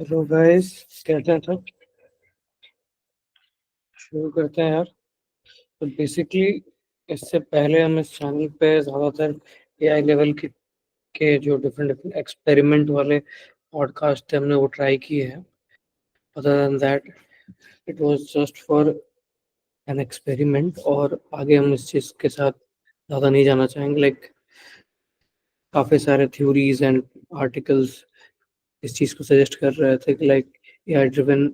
Hello guys, कहते हैं सब शुरू करते हैं यार। तो बेसिकली इससे पहले हम इस चैनल पे ज़्यादातर एआई लेवल के जो डिफरेंट डिफरेंट एक्सपेरिमेंट वाले पॉडकास्ट थे हमने वो ट्राई किए हैं। Other than that it was just for an experiment, और आगे हम इस चीज़ के साथ ज़्यादा नहीं जाना चाहेंगे। लाइक काफ़ी सारे थ्योरीज एंड आर्टिकल्स इस चीज़ को सजेस्ट कर रहे थे कि like AI driven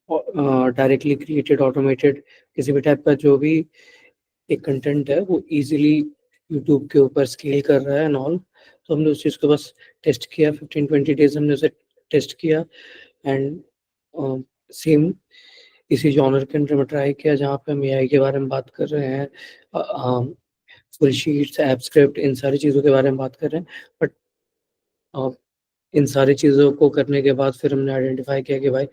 directly created automated किसी भी टाइप का जो भी एक कंटेंट है वो इजीली यूट्यूब के ऊपर स्केल कर रहा है एंड ऑल। तो हमने उस चीज़ को बस टेस्ट किया, 15-20 डेज हमने उसे टेस्ट किया। एंड सेम इसी जॉनर के अंदर में ट्राई किया जहाँ पे हम एआई के बारे में बात कर रहे हैं, फुल शीट्स, एप स्क्रिप्ट, इन सारी चीज़ों के बारे में बात कर रहे हैं। बट इन सारी चीज़ों को करने के बाद फिर हमने आइडेंटिफाई किया कि भाई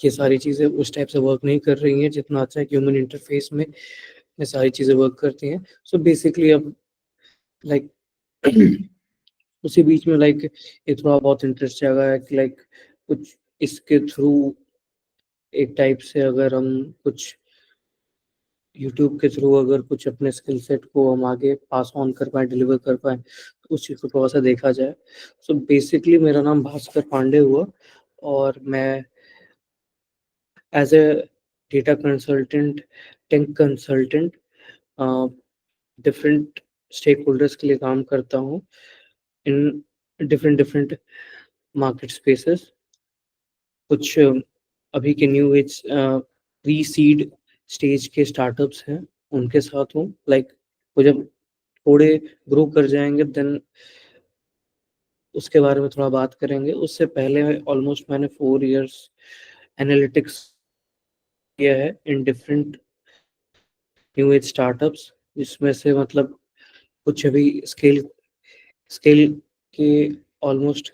ये सारी चीज़ें उस टाइप से वर्क नहीं कर रही हैं जितना अच्छा है ह्यूमन इंटरफेस में ये सारी चीज़ें वर्क करती हैं। सो बेसिकली अब लाइक उसी बीच में लाइक ये थोड़ा बहुत इंटरेस्ट जागा है कि लाइक कुछ इसके थ्रू एक टाइप से अगर हम कुछ यूट्यूब के थ्रू अगर कुछ अपने स्किल सेट को हम आगे पास ऑन कर पाएँ, डिलीवर कर पाएँ, तो उस चीज़ को थोड़ा-सा देखा जाए। सो बेसिकली मेरा नाम भास्कर पांडे हुआ, और मैं as a data consultant, tech consultant uh, different stakeholders के लिए काम करता हूँ in different different market spaces. कुछ अभी के new age pre seed stage के स्टार्टअप्स हैं, उनके साथ हूँ। लाइक वो जब थोड़े ग्रो कर जाएँगे देन उसके बारे में थोड़ा बात करेंगे। उससे पहले ऑलमोस्ट मैंने 4 इयर्स एनालिटिक्स किया है in different new age startups, जिसमें से मतलब कुछ अभी स्केल स्केल के ऑलमोस्ट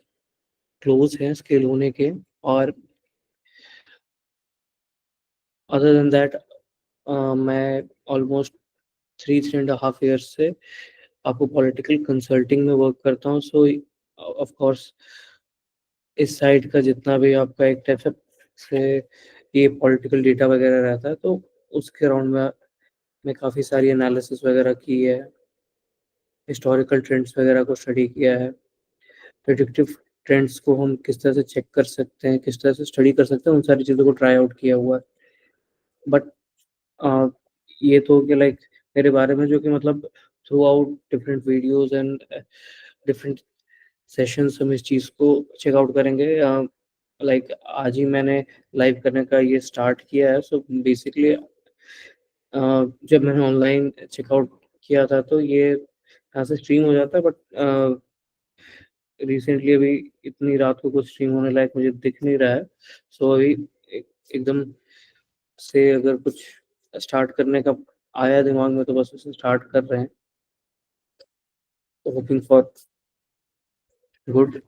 क्लोज हैं स्केल होने के। और अदर देन दैट मैं ऑलमोस्ट 3.5 ईयर्स से आपको पॉलिटिकल कंसल्टिंग में वर्क करता हूँ। सो ऑफ कोर्स इस साइड का जितना भी आपका एक टाइप से ये पॉलिटिकल डेटा वगैरह रहता है, तो उसके अराउंड में मैं काफ़ी सारी एनालिसिस वगैरह की है, हिस्टोरिकल ट्रेंड्स वगैरह को स्टडी किया है, प्रेडिक्टिव ट्रेंड्स को हम किस तरह से चेक कर सकते हैं, किस तरह से स्टडी कर सकते हैं, उन सारी चीज़ों को ट्राई आउट किया हुआ है। बट अ, ये तो कि लाइक मेरे बारे में जो कि मतलब through out different videos and different sessions हम इस चीज़ को चेकआउट करेंगे। लाइक आज ही मैंने लाइव करने का ये स्टार्ट किया है। सो बेसिकली जब मैंने ऑनलाइन चेकआउट किया था तो ये यहाँ से स्ट्रीम हो जाता है, बट रिसेंटली अभी इतनी रात को कुछ स्ट्रीम होने लायक मुझे दिख नहीं रहा है। सो अभी एकदम से अगर कुछ स्टार्ट करने का आया दिमाग में तो बस उसे स्टार्ट कर रहे हैं, hoping for good.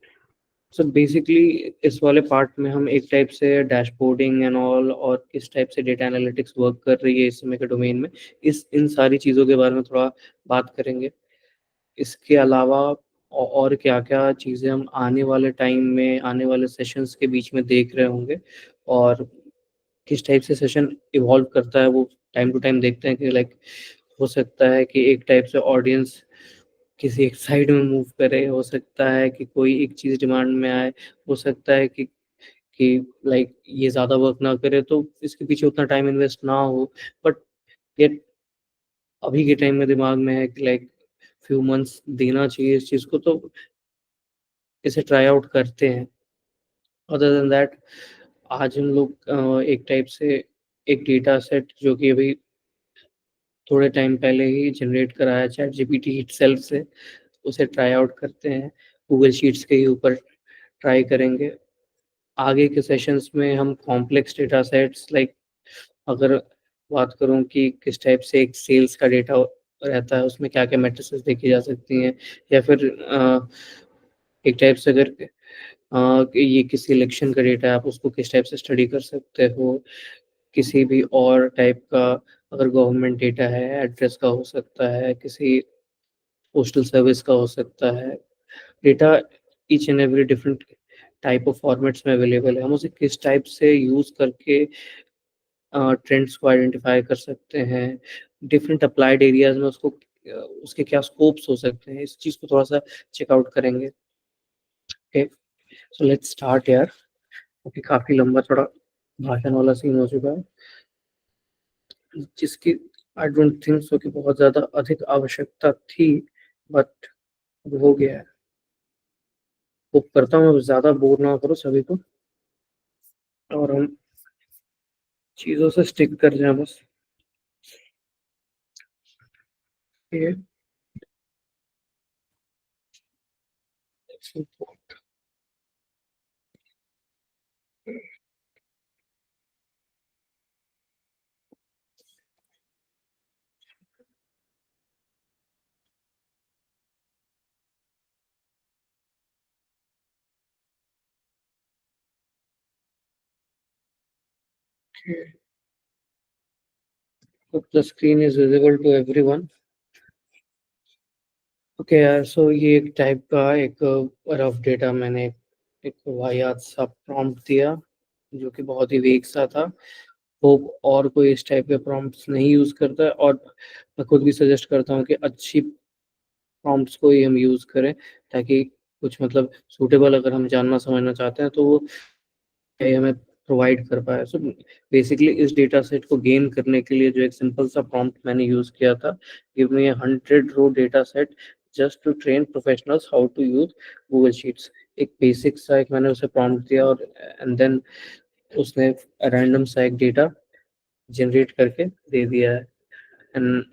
So basically इस वाले पार्ट में हम एक टाइप से डैशबोर्डिंग एंड ऑल और किस टाइप से डेटा एनालिटिक्स वर्क कर रही है इस समय के डोमेन में, इस इन सारी चीज़ों के बारे में थोड़ा बात करेंगे। इसके अलावा और क्या-क्या चीज़ें हम आने वाले टाइम में, आने वाले सेशंस के बीच में देख रहे होंगे, और किस टाइप से सेशन इवॉल्व करता है वो टाइम टू टाइम देखते हैं कि लाइक हो सकता है कि एक टाइप से ऑडियंस किसी एक साइड में मूव करे, हो सकता है कि कोई एक चीज़ डिमांड में आए, हो सकता है कि लाइक ये ज़्यादा वर्क ना करे तो इसके पीछे उतना टाइम इन्वेस्ट ना हो। बट ये अभी के टाइम में दिमाग में है कि लाइक फ्यू मंथ्स देना चाहिए इस चीज़ को, तो इसे ट्राई आउट करते हैं। अदर देन दैट आज हम लोग एक टाइप से एक डेटा सेट जो कि अभी थोड़े टाइम पहले ही जनरेट करा है चैटजीपीटी इटसेल्फ से, उसे ट्राई आउट करते हैं। गूगल शीट्स के ही ऊपर ट्राई करेंगे। आगे के सेशंस में हम कॉम्प्लेक्स डेटा सेट्स लाइक अगर बात करूँ कि किस टाइप से एक सेल्स का डेटा रहता है, उसमें क्या-क्या मैट्रिसेस देखी जा सकती हैं, या फिर एक टाइप से अगर कि ये किसी इलेक्शन का डेटा है, आप उसको किस टाइप से स्टडी कर सकते हो। किसी भी और टाइप का अगर गवर्नमेंट डेटा है, एड्रेस का हो सकता है, किसी पोस्टल सर्विस का हो सकता है। Data each and every different type of formats में अवेलेबल है, हम उसे किस टाइप से यूज़ करके ट्रेंड्स को आइडेंटिफाई कर सकते हैं, डिफरेंट अप्लाइड एरियाज में उसको उसके क्या स्कोप्स हो सकते हैं, इस चीज़ को थोड़ा सा चेकआउट करेंगे। ओके, सो लेट्स स्टार्ट यार, क्योंकि काफ़ी लंबा थोड़ा भाषण वाला सीन हो चुका है, जिसकी आई डोंट थिंक सो कि बहुत ज़्यादा अधिक आवश्यकता थी, बट हो गया है। होप करता हूँ अब ज़्यादा बोर ना करो सभी को, और हम चीज़ों से स्टिक कर जाए बस। ये hope the screen is visible to everyone. Okay यार, सो ये एक टाइप का एक रफ डेटा मैंने एक वाहियात सा प्रॉम्प्ट दिया, जो कि बहुत ही वेग सा था। होप और कोई इस टाइप के प्रॉम्प्ट्स नहीं यूज़ करता है, और मैं खुद भी सजेस्ट करता हूँ कि अच्छी प्रॉम्प्ट्स को ही हम यूज़ करें, ताकि कुछ मतलब सूटेबल अगर हम जानना समझना चाहते हैं तो वो एआई हमें प्रोवाइड कर पाए। सो बेसिकली इस डेटा सेट को गेन करने के लिए जो एक सिंपल सा प्रॉम्प्ट मैंने यूज़ किया था, give me 100 row data set just to train professionals how to use Google Sheets. एक बेसिक सा एक मैंने उसे प्रॉम्प्ट दिया, और एंड देन उसने रैंडम सा एक डेटा जनरेट करके दे दिया है। एंड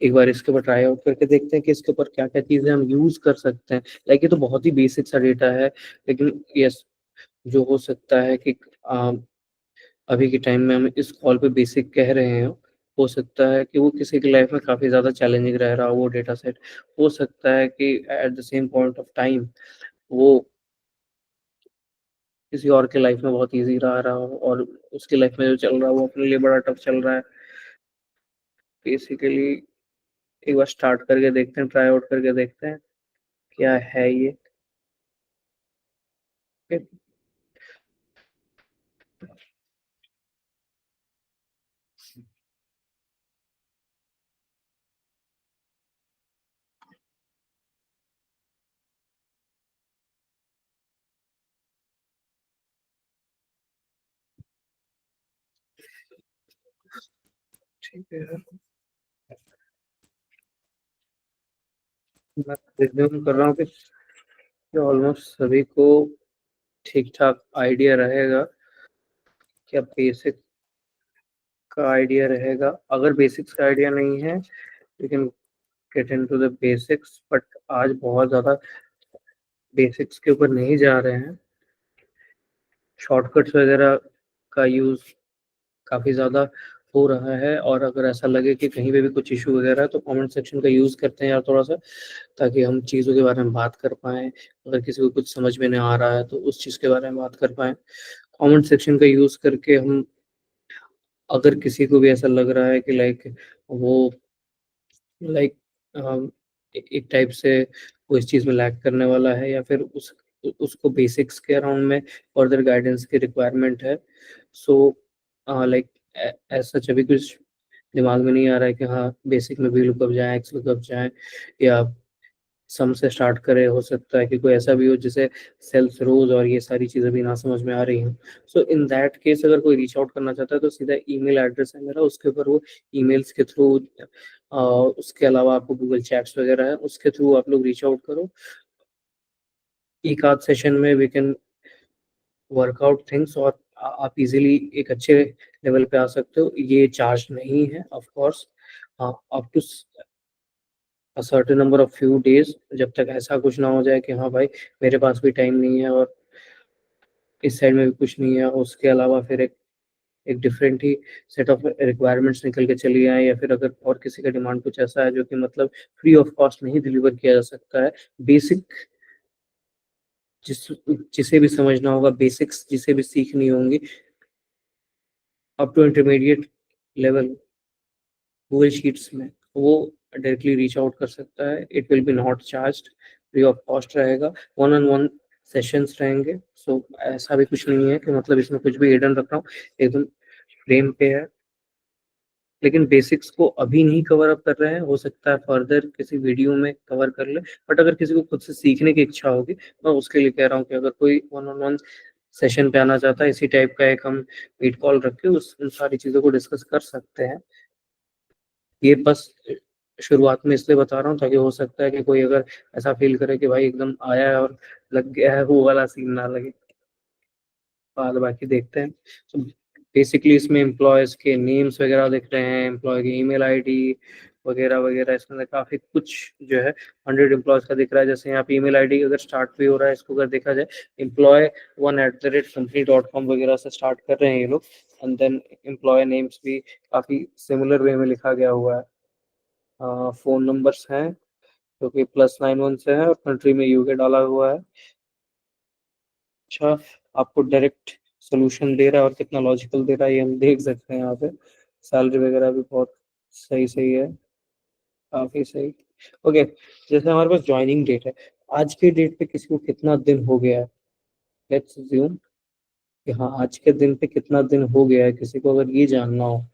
एक बार इसके ऊपर ट्राई आउट करके देखते हैं कि इसके ऊपर क्या क्या चीज़ें हम यूज़ कर सकते हैं। लाइक ये तो बहुत ही बेसिक सा डेटा है, लेकिन यस, जो हो सकता है कि अभी के टाइम में हम इस कॉल पे बेसिक कह रहे हैं, हो सकता है कि वो किसी की लाइफ में काफ़ी ज़्यादा चैलेंजिंग रह रहा हो वो डेटा सेट। हो सकता है कि at the same point of time वो किसी और के लाइफ में बहुत ईज़ी रहा हो, और उसकी लाइफ में जो चल रहा है वो अपने लिए बड़ा टफ चल रहा है। बेसिकली एक बार स्टार्ट करके देखते हैं, ट्राई आउट करके देखते हैं क्या है ये। ठीक है, मैं रिज्यूम कर रहा हूँ कि ऑलमोस्ट सभी को ठीक ठाक आइडिया रहेगा, क्या बेसिक का आइडिया रहेगा। अगर बेसिक्स का आइडिया नहीं है, you can get into the basics, but आज बहुत ज़्यादा बेसिक्स के ऊपर नहीं जा रहे हैं। शॉर्टकट्स वगैरह का यूज़ काफ़ी ज़्यादा हो रहा है, और अगर ऐसा लगे कि कहीं पे भी कुछ इशू वगैरह है तो कमेंट सेक्शन का यूज़ करते हैं यार थोड़ा सा, ताकि हम चीज़ों के बारे में बात कर पाएँ। अगर किसी को कुछ समझ में नहीं आ रहा है तो उस चीज़ के बारे में बात कर पाएँ। कमेंट सेक्शन का यूज़ करके हम, अगर किसी को भी ऐसा लग रहा है कि लाइक वो लाइक एक टाइप से वो इस चीज़ में लैग करने वाला है, या फिर उसको बेसिक्स के अराउंड में फर्दर गाइडेंस की रिक्वायरमेंट है, सो लाइक ऐसा सच अभी कुछ दिमाग में नहीं आ रहा है कि हाँ बेसिक में वी लुकअप जाए, एक्स लुकअप जाए, या सम से स्टार्ट करे। हो सकता है कि कोई ऐसा भी हो जिसे सेल्स रोज और ये सारी चीज़ें भी ना समझ में आ रही हूँ। सो इन दैट केस अगर कोई रीच आउट करना चाहता है तो सीधा ईमेल एड्रेस है मेरा, उसके ऊपर वो ईमेल्स के थ्रू, उसके अलावा आपको गूगल चैट्स वगैरह है उसके थ्रू आप लोग रीच आउट करो। एक आध सेशन में वी कैन वर्कआउट थिंग्स, और आप इजीली एक अच्छे लेवल पे आ सकते हो। ये चार्ज नहीं है of course, up to certain number of few days, जब तक ऐसा कुछ ना हो जाए कि हाँ भाई मेरे पास भी टाइम नहीं है और इस साइड में भी कुछ नहीं है, उसके अलावा फिर एक एक different he set of requirements निकल के चली आए, या फिर अगर और किसी का डिमांड कुछ ऐसा है जो कि मतलब फ्री ऑफ कॉस्ट नहीं डिलीवर किया जा सकता है। बेसिक जिस जिसे भी समझना होगा, बेसिक्स जिसे भी सीखनी होंगी up to intermediate level Google Sheets में, वो डायरेक्टली रीच आउट कर सकता है। It will be not charged, free of cost रहेगा। वन ऑन वन सेशंस रहेंगे। सो ऐसा भी कुछ नहीं है कि मतलब इसमें कुछ भी हिडन रख रहा हूँ, एकदम फ्रेम पे है। लेकिन बेसिक्स को अभी नहीं कवर अप कर रहे हैं, हो सकता है फर्दर किसी वीडियो में कवर कर ले। बट अगर किसी को खुद से सीखने की इच्छा होगी, मैं उसके लिए कह रहा हूँ कि अगर कोई वन ऑन वन सेशन पे आना चाहता है, इसी टाइप का एक हम मीट कॉल रख के उस उन सारी चीज़ों को डिस्कस कर सकते हैं। ये बस शुरुआत में इसलिए बता रहा हूँ ताकि हो सकता है कि कोई अगर ऐसा फील करे कि भाई एकदम आया है और लग गया है, वो वाला सीन ना लगे। बाद बाकी देखते हैं। तो बेसिकली इसमें एम्प्लॉयज के नेम्स वगैरह दिख रहे हैं, एम्प्लॉय की ईमेल आईडी वगैरह वगैरह, इसके अंदर काफी कुछ जो है 100 एम्प्लॉयज का दिख रहा है। जैसे यहाँ पे ईमेल आईडी अगर स्टार्ट भी हो रहा है, इसको अगर देखा जाए employ1@company.com वगैरह से स्टार्ट कर रहे हैं ये लोग। एंड देन एम्प्लॉय नेम्स भी काफी सिमिलर वे में लिखा गया हुआ है। फोन नंबर्स हैं जो कि +91 से है और कंट्री में यूके डाला हुआ है। अच्छा, आपको डायरेक्ट सोल्यूशन दे रहा है और कितना लॉजिकल दे रहा है ये हम देख सकते हैं यहाँ पे। सैलरी वगैरह भी बहुत सही सही है, काफी सही। ओके, जैसे हमारे पास ज्वाइनिंग डेट है, आज के डेट पे किसी को कितना दिन हो गया है, लेट्स अज्यूम कि हाँ आज के दिन पे कितना दिन हो गया है किसी को, अगर ये जानना हो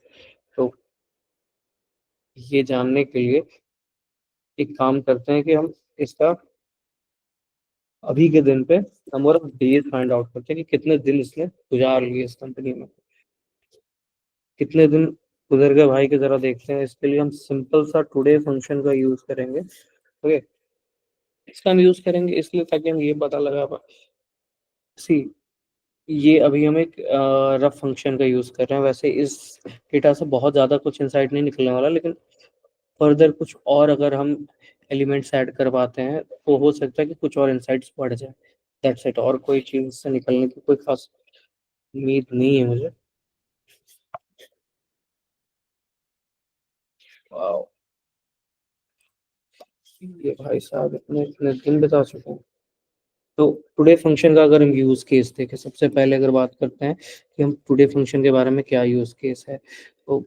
तो ये जानने के लिए एक काम करते हैं कि हम इसका अभी के दिन पे number of days find out करते हैं कि कितने दिन इसने गुजार लिए इस कंपनी में, कितने दिन गुजर गए भाई के, जरा देखते हैं। इसके लिए हम सिंपल सा टुडे फंक्शन का यूज करेंगे। ओके, इसका हम यूज करेंगे इसलिए ताकि हम ये पता लगा पाए। सी, ये अभी हम एक रफ फंक्शन का यूज कर रहे हैं, वैसे इस डेटा से बहुत ज्यादा कुछ इंसाइट नहीं निकलने वाला, लेकिन फर्दर कुछ और अगर हम एलिमेंट्स ऐड कर पाते हैं तो हो सकता है कि कुछ और इंसाइट्स बढ़ जाए। दैट्स इट, और कोई चीज से निकलने की कोई खास उम्मीद नहीं है मुझे। वाह, ये भाई साहब इतने इतने दिन बता चुके हैं। तो टुडे फंक्शन का अगर हम यूज केस देखें, सबसे पहले अगर बात करते हैं कि हम टुडे फंक्शन के बारे में क्या यूज केस है, तो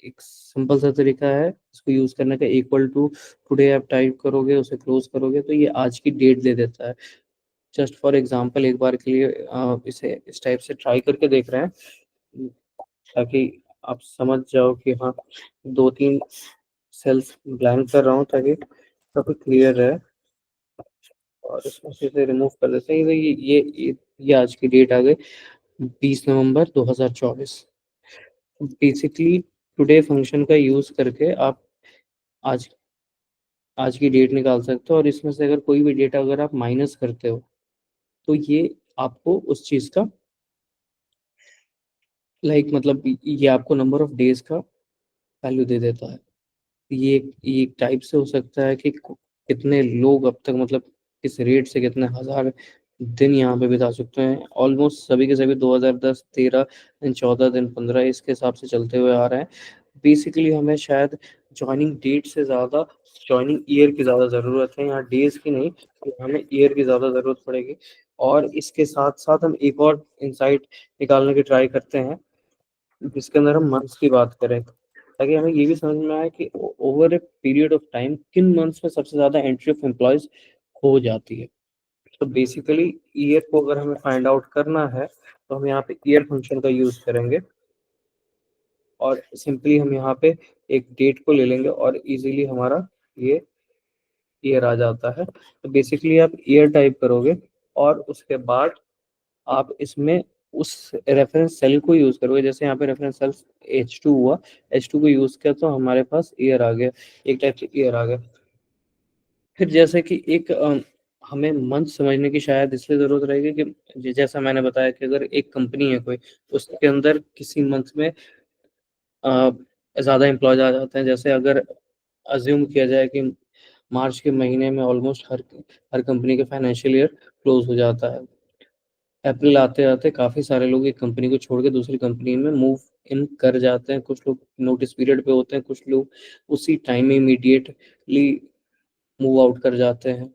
एक सिंपल सा तरीका है इसको यूज करने का। इक्वल टू टुडे आप टाइप करोगे, उसे क्लोज करोगे तो ये आज की डेट दे देता है। जस्ट फॉर एग्जांपल एक बार के लिए इसे इस टाइप से ट्राई करके देख रहे हैं ताकि आप समझ जाओ कि हाँ, 2-3 सेल्स ब्लैंक कर रहा हूँ ताकि सब क्लियर रहे। और इसमें से इसे रिमूव कर देते हैं। ये आज की डेट आ गई 20 नवंबर 2024। बेसिकली टुडे फंक्शन का यूज करके आप आज आज की डेट निकाल सकते हो, और इसमें से अगर कोई भी डेटा अगर आप माइनस करते हो तो ये आपको उस चीज का मतलब ये आपको नंबर ऑफ डेज का वैल्यू दे देता है। ये एक टाइप से हो सकता है कि कितने लोग अब तक मतलब किस रेट से कितने हजार दिन यहाँ पे बिता सकते हैं। ऑलमोस्ट सभी के सभी 2010, 13 दिन, 14 दिन, 15 इसके हिसाब से चलते हुए आ रहे हैं। बेसिकली हमें शायद ज्वाइनिंग डेट से ज़्यादा ज्वाइनिंग ईयर की ज़्यादा ज़रूरत है, यहाँ डेज की नहीं, हमें ईयर की ज़्यादा ज़रूरत पड़ेगी। और इसके साथ साथ हम एक और इंसाइट निकालने की ट्राई करते हैं जिसके अंदर हम मंथ्स की बात करें, ताकि हमें ये भी समझ में आए कि over a period of time किन मंथ्स में सबसे ज्यादा एंट्री ऑफ एम्प्लॉयज हो जाती है। तो बेसिकली ईयर को अगर हमें फाइंड आउट करना है तो हम यहाँ पे ईयर फंक्शन का यूज करेंगे, और सिंपली हम यहाँ पे एक डेट को ले लेंगे और इजीली हमारा ये ईयर आ जाता है। तो बेसिकली आप ईयर टाइप करोगे और उसके बाद आप इसमें उस रेफरेंस सेल को यूज करोगे। जैसे यहाँ पे रेफरेंस सेल H2 हुआ, H2 को यूज किया तो हमारे पास ईयर आ गया, एक टाइप से ईयर आ गया। फिर जैसे कि एक हमें मंथ समझने की शायद इसलिए जरूरत रहेगी कि जैसा मैंने बताया कि अगर एक कंपनी है कोई, उसके अंदर किसी मंथ में अ, ज्यादा एम्प्लॉयज आ जाते हैं। जैसे अगर अज्यूम किया जाए कि मार्च के महीने में ऑलमोस्ट हर हर कंपनी के फाइनेंशियल ईयर क्लोज हो जाता है। अप्रैल आते आते काफी सारे लोग एक कंपनी को छोड़ के दूसरी कंपनी में मूव इन कर जाते हैं। कुछ लोग नोटिस पीरियड पे होते हैं, कुछ लोग उसी टाइम में इमीडिएटली मूव आउट कर जाते हैं,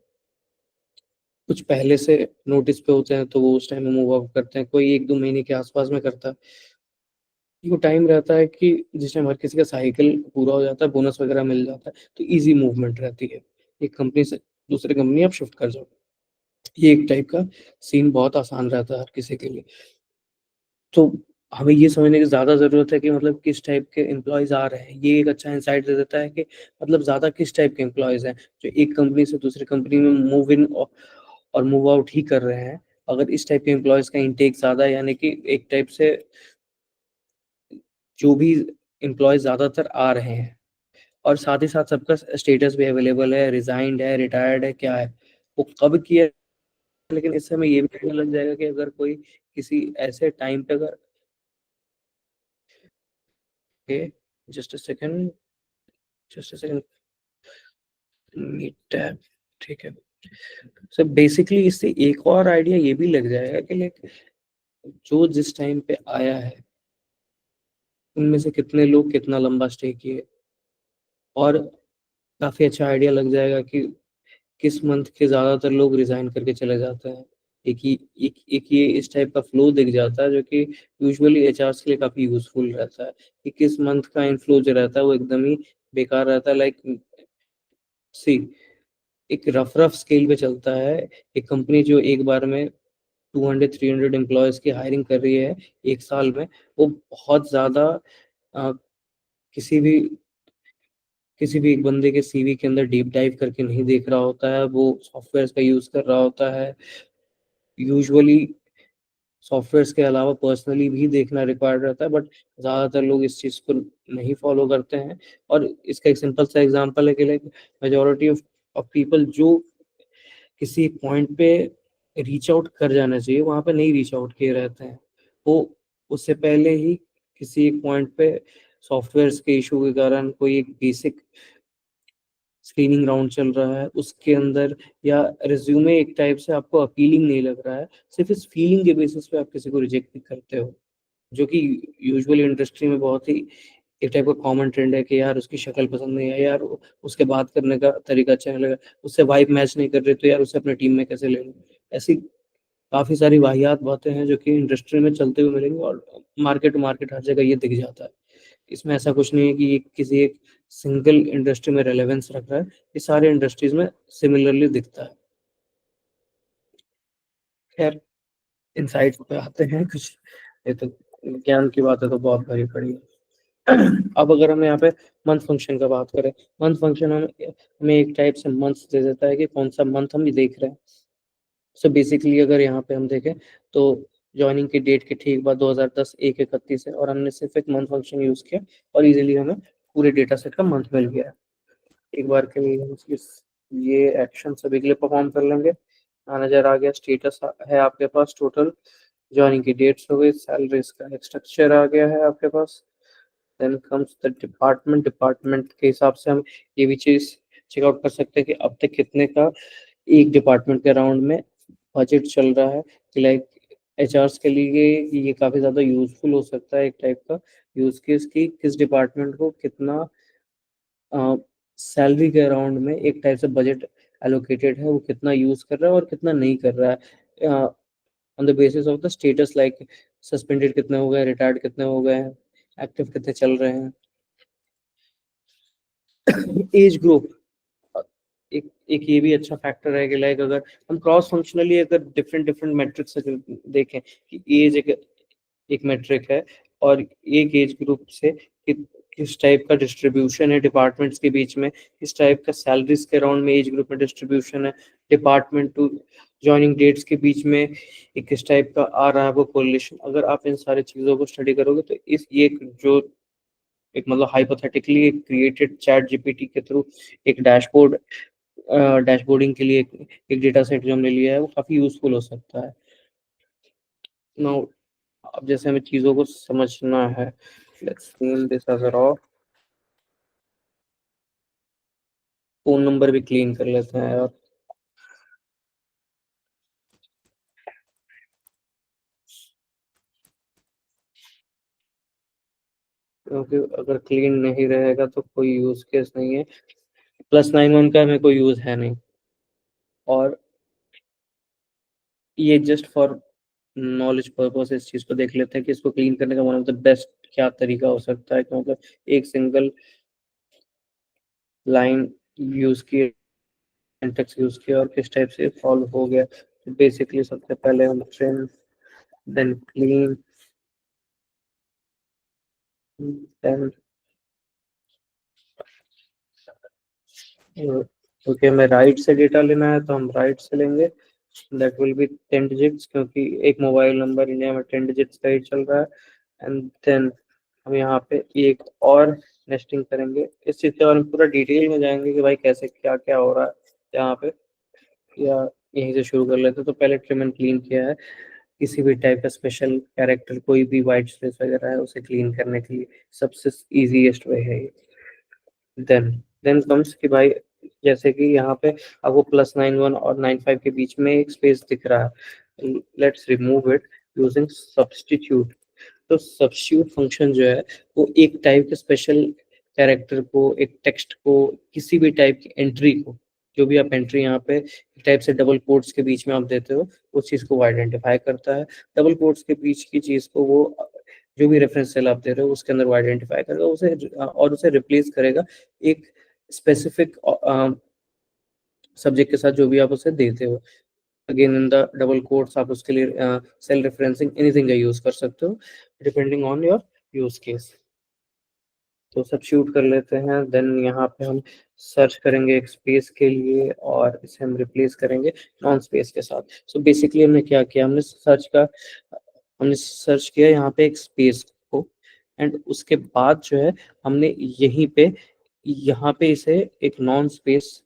कुछ पहले से नोटिस पे होते हैं तो वो उस टाइम में मूव आउट करते हैं, कोई 1-2 महीने के आसपास में करता है। ये टाइम रहता है कि जिस टाइम हर किसी का साइकिल पूरा हो जाता है, बोनस वगैरह मिल जाता है, तो इजी मूवमेंट रहती है, एक कंपनी से दूसरी कंपनी आप शिफ्ट कर जाओ। ये एक टाइप का सीन बहुत आसान रहता है हर किसी के लिए। तो हमें ये समझने की ज़्यादा ज़रूरत है कि मतलब किस टाइप के एम्प्लॉइज़ आ रहे हैं। ये एक अच्छा इंसाइट दे देता है कि मतलब ज़्यादा किस टाइप के एम्प्लॉइज़ हैं, जो एक कंपनी से दूसरी कंपनी में मूव इन और मूव आउट ही कर रहे हैं। अगर इस टाइप के एम्प्लॉइज़ का इंटेक ज़्यादा है, यानी कि एक टाइप से जो भी एम्प्लॉइज़ ज़्यादातर आ रहे हैं, और साथ ही साथ सबका स्टेटस भी अवेलेबल है, रिज़ाइन्ड है, रिटायर्ड है, क्या है, वो कब किया है। लेकिन इससे हमें ये भी पता लग जाएगा कि अगर कोई किसी ऐसे टाइम पे अगर okay, just a second, just a second, neat tab, ठीक है। सो बेसिकली इससे एक और आइडिया ये भी लग जाएगा कि लाइक जो जिस टाइम पे आया है, उनमें से कितने लोग कितना लंबा स्टे किए, और काफ़ी अच्छा आइडिया लग जाएगा कि किस मंथ के ज़्यादातर लोग रिज़ाइन करके चले जाते हैं। एक ये इस टाइप का फ्लो दिख जाता है, जो कि यूजुअली एचआर्स के लिए काफ़ी यूज़फुल रहता है, कि किस मंथ का इनफ्लो जो रहता है वो एकदम ही बेकार रहता है। लाइक सी एक रफ स्केल पे चलता है। एक कंपनी जो एक बार में 200-300 एम्प्लॉयज़ की हायरिंग कर रही है एक साल में, वो बहुत ज़्यादा अ, किसी भी किसी भी एक बंदे के सीवी के अंदर डीप डाइव करके नहीं देख रहा होता है, वो सॉफ्टवेयर्स का यूज़ कर रहा होता है। यूजुअली सॉफ्टवेयर्स के अलावा पर्सनली भी देखना रिक्वायर्ड रहता है, बट ज़्यादातर लोग इस चीज़ को नहीं फॉलो करते हैं। और इसका एक सिंपल सा एग्जांपल है कि लाइक मेजॉरिटी ऑफ पीपल जो किसी पॉइंट पे रीच आउट कर जाना चाहिए, वहाँ पे नहीं रीच आउट किए रहते हैं। वो उससे पहले ही किसी एक पॉइंट पे सॉफ्टवेयर्स के इशू के कारण कोई एक बेसिक स्क्रीनिंग राउंड चल रहा है, उसके अंदर या रिज्यूमे एक टाइप से आपको अपीलिंग नहीं लग रहा है, सिर्फ इस फीलिंग के बेसिस पे आप किसी को रिजेक्ट भी करते हो, जो कि यूजुअली इंडस्ट्री में बहुत ही एक टाइप का कॉमन ट्रेंड है कि यार उसकी शक्ल पसंद नहीं है, यार उसके बात करने का तरीका अच्छा नहीं लगा, उससे वाइब मैच नहीं कर रही, तो यार उसे अपने टीम में कैसे ले लूं। ऐसी काफी सारी वाहियात बातें हैं जो कि इंडस्ट्री में चलते हुए मिलेंगे, और मार्केट मार्केट हर जगह ये दिख जाता है। इसमें ऐसा कुछ नहीं है कि ये किसी एक सिंगल इंडस्ट्री में रेलेवेंस रख रहा है, ये सारे इंडस्ट्रीज में सिमिलरली दिखता है। खैर, इंसाइट्स पे आते हैं कुछ। ये तो ज्ञान की बात है तो बहुत भरी पड़ी है। अब अगर हम यहाँ पे मंथ फंक्शन का बात करें, मंथ फंक्शन हमें एक टाइप से मंथ्स दे देता है कि कौन सा मंथ हम देख रहे हैं। सो बेसिकली अगर यहाँ पे हम देखें तो ज्वाइनिंग की डेट के ठीक बाद 2010 1/31 है, और हमने सिर्फ एक मंथ फंक्शन यूज किया और इजीली हमें पूरे डेटा सेट का मंथ मिल गया है। एक बार के लिए हम ये एक्शन सभी के लिए परफॉर्म कर लेंगे। मैनेजर आ गया, स्टेटस है आपके पास, टोटल ज्वाइनिंग की डेट्स हो गई, सैलरी का स्ट्रक्चर आ गया है आपके पास। Then comes the department. Department के हिसाब से हम ये भी चीज चेकआउट कर सकते हैं कि अब तक कितने का एक डिपार्टमेंट के राउंड में बजट चल रहा है। लाइक एचआरस के लिए ये काफ़ी ज़्यादा यूजफुल हो सकता है, एक टाइप का यूज केस की किस डिपार्टमेंट को कितना सैलरी के अराउंड में एक टाइप से बजट एलोकेटेड है, वो कितना यूज कर रहा है और कितना नहीं कर रहा है, on the basis of the status, like suspended कितने हो गए, रिटायर्ड कितने हो गए हैं, एक्टिव कितने चल रहे हैं। एज ग्रुप एक एक ये भी अच्छा फैक्टर है कि लाइक अगर हम क्रॉस फंक्शनली अगर डिफरेंट डिफरेंट मेट्रिक्स देखें कि एज एक मेट्रिक है, और एक एज ग्रुप से किस टाइप का डिस्ट्रीब्यूशन है डिपार्टमेंट्स के बीच में, किस टाइप का सैलरीज के अराउंड में एज ग्रुप में डिस्ट्रीब्यूशन है, डिपार्टमेंट टू ज्वाइनिंग डेट्स के बीच में एक किस टाइप का आ रहा है वो कोरिलेशन। अगर आप इन सारी चीज़ों को स्टडी करोगे तो इस ये जो एक मतलब हाइपोथेटिकली क्रिएटेड चैट जीपीटी के थ्रू एक डैशबोर्डिंग के लिए एक डेटा सेट जो हमने लिया है वो काफ़ी यूजफुल हो सकता है। नाउ अब जैसे हमें चीज़ों को समझना है, let's name this as raw. Phone number भी क्लीन कर लेते हैं यार, क्योंकि अगर क्लीन नहीं रहेगा तो कोई यूज़ केस नहीं है। +91 का हमें कोई यूज़ है नहीं, और ये जस्ट फॉर नॉलेज पर्पस इस चीज़ को देख लेते हैं कि इसको क्लीन करने का वन ऑफ द बेस्ट क्या तरीका हो सकता है, क्योंकि एक सिंगल लाइन यूज़ की, सिंटेक्स यूज़ किया और किस टाइप से सॉल्व हो गया। बेसिकली सबसे पहले हम ट्रिम, देन क्लीन, देन क्योंकि हमें राइट से डेटा लेना है तो हम राइट से लेंगे, दैट विल बी 10 डिजिट्स, क्योंकि एक मोबाइल नंबर इंडिया में 10 डिजिट्स का ही चल रहा है। एंड देन हम यहाँ पे एक और नेस्टिंग करेंगे, इस चीज़ के बारे में पूरा डिटेल में जाएंगे कि भाई कैसे क्या क्या हो रहा है यहाँ पे, या यहीं से शुरू कर लेते हैं। तो पहले ट्रिम एंड क्लीन किया है, किसी भी टाइप का स्पेशल कैरेक्टर कोई भी वाइट स्पेस वगैरह है उसे क्लीन करने के लिए सबसे इजीएस्ट वे है ये। देन कम्स कि भाई जैसे कि यहाँ पे आपको +91 और 95 के बीच में एक स्पेस दिख रहा है, let's remove it using substitute. तो सब्स्टिट्यूट फंक्शन जो है वो एक टाइप के स्पेशल कैरेक्टर को, एक टेक्स्ट को, किसी भी टाइप की एंट्री को, जो भी आप एंट्री यहाँ पे एक टाइप से डबल कोट्स के बीच में आप देते हो, उस चीज को वो आइडेंटिफाई करता है। डबल कोट्स के बीच की चीज को वो जो भी रेफरेंस सेल आप दे रहे हो उसके अंदर वो आइडेंटिफाई करेगा उसे, और उसे रिप्लेस करेगा एक स्पेसिफिक सब्जेक्ट के साथ जो भी आप उसे देते हो। Again in the double quotes आप उसके लिए सेल रेफरेंसिंग एनीथिंग का यूज कर सकते हो depending on your use case. तो सब शूट कर लेते हैं, देन यहाँ पे हम सर्च करेंगे एक स्पेस के लिए और इसे हम रिप्लेस करेंगे नॉन स्पेस के साथ। सो बेसिकली हमने क्या किया, हमने सर्च किया यहाँ पे एक स्पेस को, एंड उसके बाद जो है हमने यहीं पे यहाँ पे इसे एक नॉन स्पेस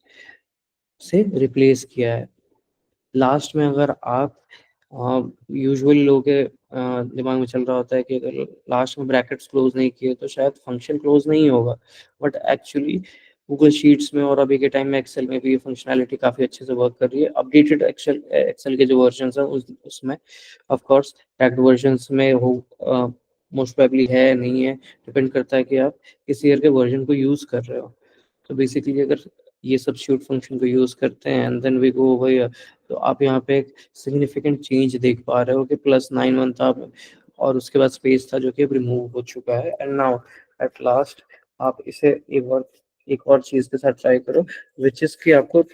से रिप्लेस किया है। लास्ट में अगर आप यूजुअली लोगों के दिमाग में चल रहा होता है कि अगर लास्ट में ब्रैकेट्स क्लोज नहीं किए तो शायद फंक्शन क्लोज नहीं होगा, बट एक्चुअली गूगल शीट्स में और अभी के टाइम में एक्सेल में भी ये फंक्शनैलिटी काफ़ी अच्छे से वर्क कर रही है। अपडेटेड एक्सेल एक्सेल के जो वर्जन हैं उसमें ऑफ कोर्स पैक्ड वर्जन्स में हो मोस्ट प्रोबेबली है नहीं है, डिपेंड करता है कि आप किस ईयर के वर्जन को यूज़ कर रहे हो। तो बेसिकली अगर ये सब्स्टिट्यूट फंक्शन को यूज़ करते हैं and then we go over, तो आप यहाँ पे एक सिग्निफिकेंट चेंज देख पा रहे हो कि +91 था और उसके बाद स्पेस था जो कि अब रिमूव हो चुका है। एंड नाउ एट लास्ट आप इसे एक और चीज़ के साथ ट्राई करो, विच इज़ कि आपको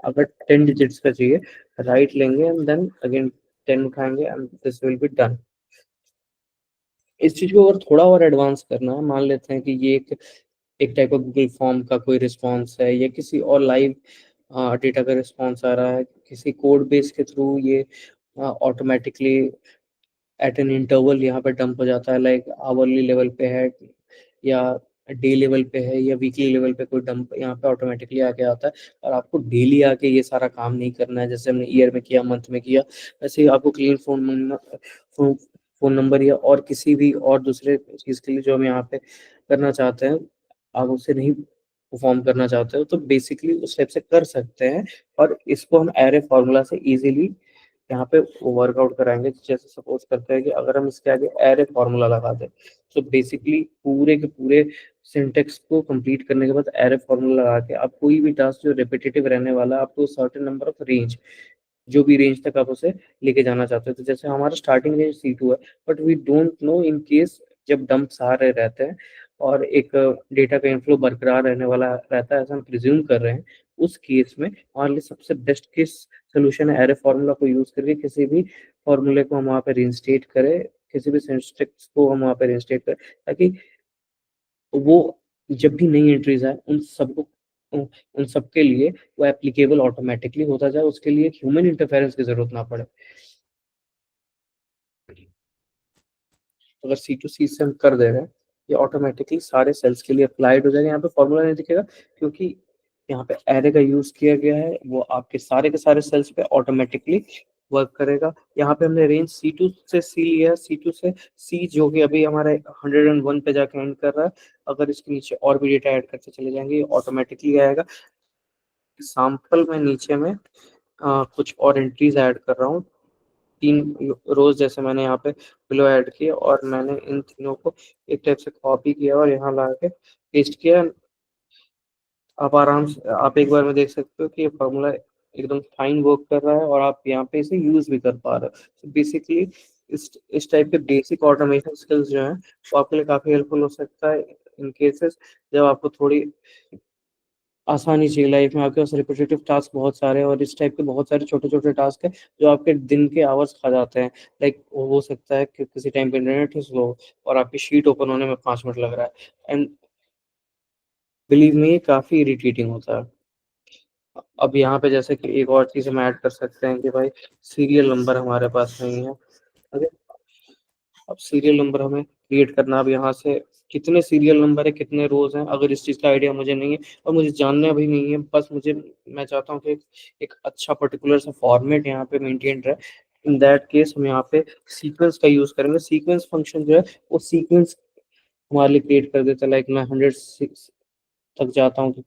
अगर 10 डिजिट्स का चाहिए, राइट लेंगे एंड देन अगेन 10 उठाएंगे and this will be done. इस चीज़ को अगर थोड़ा और एडवांस करना है, मान लेते हैं कि ये एक टाइप का गूगल फॉर्म का कोई रिस्पॉन्स है या किसी और लाइव डेटा का रिस्पॉन्स आ रहा है, किसी कोड बेस के थ्रू ये ऑटोमेटिकली एट एन इंटरवल यहाँ पे डंप हो जाता है, लाइक आवरली लेवल पे है या डे लेवल पे है या वीकली लेवल पे कोई डंप यहाँ पे ऑटोमेटिकली आके आता है, और आपको डेली आके ये सारा काम नहीं करना है जैसे हमने ईयर में किया, मंथ में किया। वैसे ही आपको क्लीन फोन नंबर या और किसी भी और दूसरे चीज़ के लिए जो हम यहाँ पे करना चाहते हैं, आप उसे नहीं परफॉर्म करना चाहते हो तो बेसिकली उस टाइप से कर सकते हैं। और इसको हम एरे फार्मूला से इजीली यहाँ पे वर्कआउट कराएंगे। जैसे सपोज करते हैं कि अगर हम इसके आगे एरे फार्मूला लगा दें, तो बेसिकली पूरे के पूरे सिंटेक्स को कंप्लीट करने के बाद एरे फार्मूला लगा के आप कोई भी टास्क जो रिपीटेटिव रहने वाला है आपको सर्टेन नंबर ऑफ रेंज, जो भी रेंज तक आप उसे लेके जाना चाहते हो। तो जैसे हमारा स्टार्टिंग रेंज C2 है, but we don't know in case जब डंप्स आ रहे रहते हैं और एक डेटा का इनफ्लो बरकरार रहने वाला रहता है, ऐसा हम प्रिज्यूम कर रहे हैं, उस केस में हमारे लिए सबसे बेस्ट केस सोल्यूशन है एरे फार्मूला को यूज करके किसी भी फॉर्मूले को हम वहाँ पे रिंस्टेट करें, किसी भी सिंटेक्स को हम वहाँ पे रिंस्टेट करें, ताकि वो जब भी नई एंट्रीज आए उन सबके लिए वो एप्लीकेबल ऑटोमेटिकली होता जाए, उसके लिए ह्यूमन इंटरफेरेंस की जरूरत ना पड़े। अगर C2C से हम कर दे रहे हैं, ये ऑटोमेटिकली सारे सेल्स के लिए अप्लाइड हो जाएगा। यहाँ पे फॉर्मूला नहीं दिखेगा क्योंकि यहाँ पे एरे का यूज किया गया है, वो आपके सारे के सारे सेल्स पे ऑटोमेटिकली वर्क करेगा। यहाँ पे हमने रेंज C2 से C लिया है, C2 से C जो कि अभी हमारे 101 पे जाके एंड कर रहा है। अगर इसके नीचे और भी डेटा ऐड करते चले जाएंगे ऑटोमेटिकली आएगा। एग्जाम्पल में नीचे में कुछ और एंट्रीज ऐड कर रहा हूँ, 3 रोज जैसे मैंने यहाँ पे बिलो ऐड किए और मैंने इन तीनों को एक टाइप से कॉपी किया और यहाँ ला के पेस्ट किया। आप आराम से आप एक बार में देख सकते हो कि ये फॉर्मूला एकदम फाइन वर्क कर रहा है और आप यहाँ पे इसे यूज भी कर पा रहे हो। तो बेसिकली इस टाइप के बेसिक ऑटोमेशन स्किल्स जो हैं वो आपके लिए काफी हेल्पफुल हो सकता है इन केसेस जब आपको थोड़ी आसानी चाहिए लाइफ में, आपके पास रिपीटेटिव टास्क बहुत सारे हैं और इस टाइप के बहुत सारे छोटे छोटे टास्क हैं जो आपके दिन के आवर्स खा जाते हैं। लाइक हो सकता है कि किसी टाइम पे इंटरनेट स्लो और आपकी शीट ओपन होने में 5 मिनट लग रहा है, एंड बिलीव मी काफी इरिटेटिंग होता है। अब यहाँ पे जैसे कि एक और चीज हम ऐड कर सकते हैं कि भाई सीरियल नंबर हमारे पास नहीं है। अगर अब सीरियल नंबर हमें क्रिएट करना, अब यहाँ से कितने सीरियल नंबर है, कितने रोज हैं, अगर इस चीज का आइडिया मुझे नहीं है और मुझे जानना भी नहीं है, बस मुझे, मैं चाहता हूँ कि एक अच्छा पर्टिकुलर सा फॉर्मेट यहाँ पे मेंटेन रहे। इन दैट केस हम यहाँ पे सीक्वेंस का यूज करेंगे। सीक्वेंस फंक्शन जो है वो सीक्वेंस हमारे लिए क्रिएट कर देता है। लाइक मैं 106 तक जाता हूँ,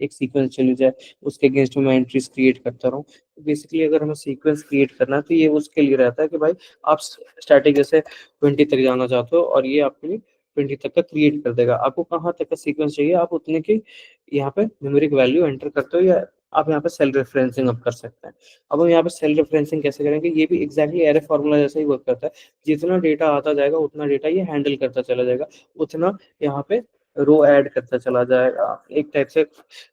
एक सीक्वेंस चली जाए, उसके अगेंस्ट में मैं एंट्रीज क्रिएट करता रहूँ। बेसिकली अगर हमें सीक्वेंस क्रिएट करना है तो ये उसके लिए रहता है कि भाई आप स्टैटिक जैसे 20 तक जाना चाहते हो और ये आपके लिए 20 तक का क्रिएट कर देगा। आपको कहाँ तक का सीक्वेंस चाहिए, आप उतने की यहाँ पे न्यूमेरिक वैल्यू एंटर करते हो, या आप यहाँ पे सेल रेफरेंसिंग अब कर सकते हैं। अब हम यहाँ पे सेल रेफरेंसिंग कैसे करेंगे, ये भी एग्जैक्टली एरे फॉर्मूला जैसा ही वर्क करता है। जितना डेटा आता जाएगा उतना डेटा ये हैंडल करता चला जाएगा, उतना यहाँ पे रो ऐड करता चला जाएगा, एक टाइप से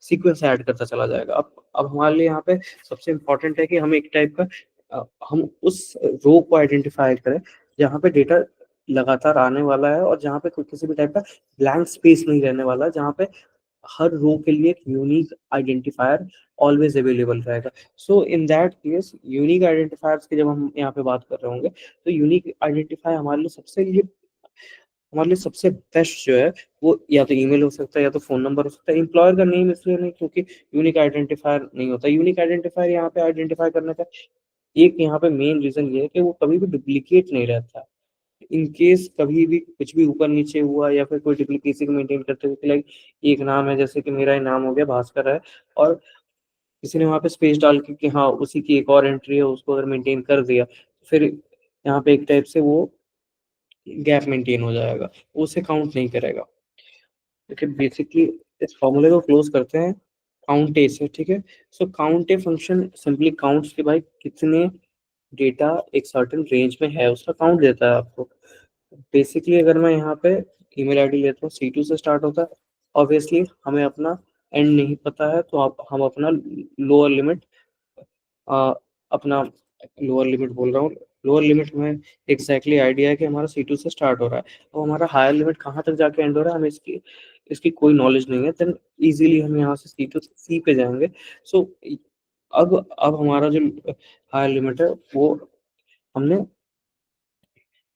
सीक्वेंस ऐड करता चला जाएगा। अब हमारे लिए यहाँ पे सबसे इम्पोर्टेंट है कि हम एक टाइप का हम उस रो को आइडेंटिफाई करें जहाँ पे डेटा लगातार आने वाला है और जहाँ पे कोई किसी भी टाइप का ब्लैंक स्पेस नहीं रहने वाला, जहाँ पे हर रो के लिए एक यूनिक आइडेंटिफायर ऑलवेज अवेलेबल रहेगा। So in that case unique identifiers की जब हम यहाँ पे बात कर रहे होंगे तो यूनिक आइडेंटिफायर हमारे लिए सबसे बेस्ट जो है वो या तो ईमेल हो सकता है या तो फोन नंबर हो सकता है। एम्प्लॉयर का नेम इसलिए नहीं क्योंकि यूनिक आइडेंटिफायर नहीं होता। यूनिक आइडेंटिफायर यहाँ पे आइडेंटिफाई करने का एक यहाँ पे मेन रीजन ये है कि वो कभी भी डुप्लीकेट नहीं रहता। इन केस कभी भी कुछ भी ऊपर नीचे हुआ या फिर कोई डुप्लीकेसी को मेंटेन करते हुए, लाइक एक नाम है जैसे कि मेरा ही नाम हो गया भास्कर है, और किसी ने वहां पे स्पेस डाल के कि हाँ उसी की एक और एंट्री है, उसको अगर मेंटेन कर दिया तो फिर यहाँ पे एक टाइप से वो गैप मेंटेन हो जाएगा, वो उसे काउंट नहीं करेगा। देखिए बेसिकली इस फॉर्मूले को क्लोज करते हैं काउंटे से, ठीक है। सो काउंटे फंक्शन सिंपली काउंट्स के भाई कितने डेटा एक सर्टेन रेंज में है उसका काउंट देता है आपको। बेसिकली अगर मैं यहाँ पे ईमेल आईडी लेता हूँ C2 से स्टार्ट होता है, ऑब्वियसली हमें अपना एंड नहीं पता है तो आप हम अपना लोअर लिमिट अपना लोअर लिमिट बोल रहा हूँ, लोअर लिमिट में एग्जैक्टली आइडिया है कि हमारा C2 से स्टार्ट हो रहा है, तो हमारा हायर लिमिट कहाँ तक जाके एंड हो रहा है हमें इसकी इसकी कोई नॉलेज नहीं है। देन इजीली हम यहाँ से C2 से C पे जाएंगे। सो अब हमारा जो हायर लिमिट है वो हमने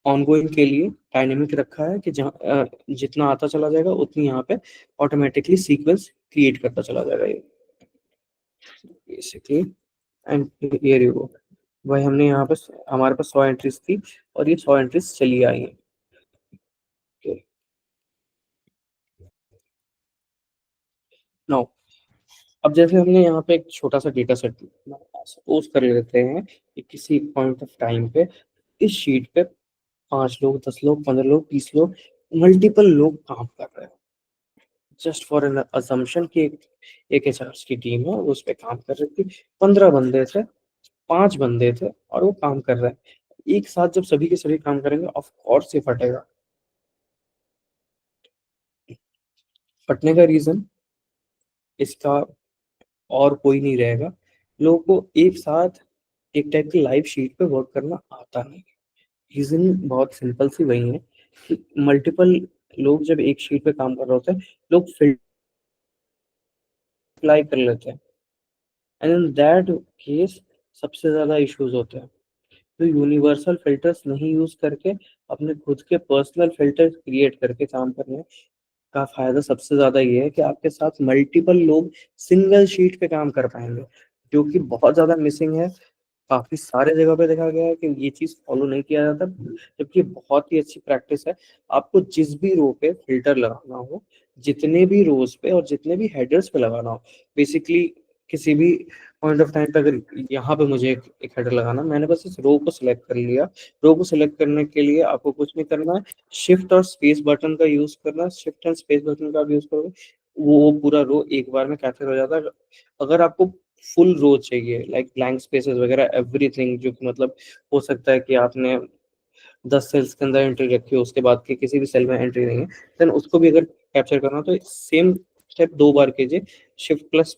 ऑनगोइंग के लिए डायनेमिक रखा है कि जहाँ जितना आता चला जाएगा उतनी यहाँ पे ऑटोमेटिकली सीक्वेंस क्रिएट करता चला जाएगा ये basically. And here you go, वही हमने यहाँ पे हमारे पास 100 एंट्रीज थी और ये 100 एंट्रीज चली आई हैं। नाउ अब जैसे हमने यहाँ पे एक छोटा सा डेटा सेट सपोज कर लेते हैं कि किसी पॉइंट ऑफ टाइम पे इस शीट पे 5 लोग, 10 लोग, 15 लोग, 20 लोग, मल्टीपल लोग काम कर रहे हैं। जस्ट फॉर एन अजम्पशन कि एक एचआर की टीम है वो उस पर काम कर रही थी, 15 बंदे थे, 5 बंदे थे और वो काम कर रहे हैं। एक साथ जब सभी के सभी काम करेंगे ऑफ कोर्स ये फटेगा। फटने का रीजन इसका और कोई नहीं रहेगा, लोगों को एक साथ एक टाइप की लाइव शीट पे वर्क करना आता नहीं। रीजन बहुत सिंपल सी वही है कि मल्टीपल लोग जब एक शीट पे काम कर रहे होते हैं, लोग फिल्टर अप्लाई कर लेते हैं, एंड इन दैट केस सबसे ज्यादा इश्यूज होते हैं। तो यूनिवर्सल फिल्टर्स नहीं यूज करके अपने खुद के पर्सनल फिल्टर क्रिएट करके काम करने का फायदा सबसे ज्यादा ये है कि आपके साथ मल्टीपल लोग सिंगल शीट पे काम कर पाएंगे, जो कि बहुत ज्यादा मिसिंग है। काफी सारे जगह पे देखा गया है कि ये चीज फॉलो नहीं किया जाता, जबकि बहुत ही अच्छी प्रैक्टिस है। आपको जिस भी रो पे फिल्टर लगाना हो, जितने भी रोज पे और जितने भी हेडर्स पे लगाना हो, बेसिकली किसी भी पॉइंट ऑफ टाइम पे अगर यहाँ पे मुझे एक हेडर लगाना, मैंने बस इस रो को सिलेक्ट कर लिया। रो को सिलेक्ट करने के लिए आपको कुछ नहीं करना है, शिफ्ट और स्पेस बटन का यूज करना है। शिफ्ट एंड स्पेस बटन का यूज करोगे वो पूरा रो एक बार में कैप्चर हो जाता है। अगर आपको फुल रो चाहिए लाइक ब्लैंक स्पेसेस वगैरह एवरीथिंग, जो कि मतलब हो सकता है कि आपने 10 सेल्स के अंदर एंट्री रखी हो उसके बाद के किसी भी सेल में एंट्री नहीं है, देन उसको भी अगर कैप्चर करना हो तो सेम स्टेप 2 बार कीजिए, शिफ्ट प्लस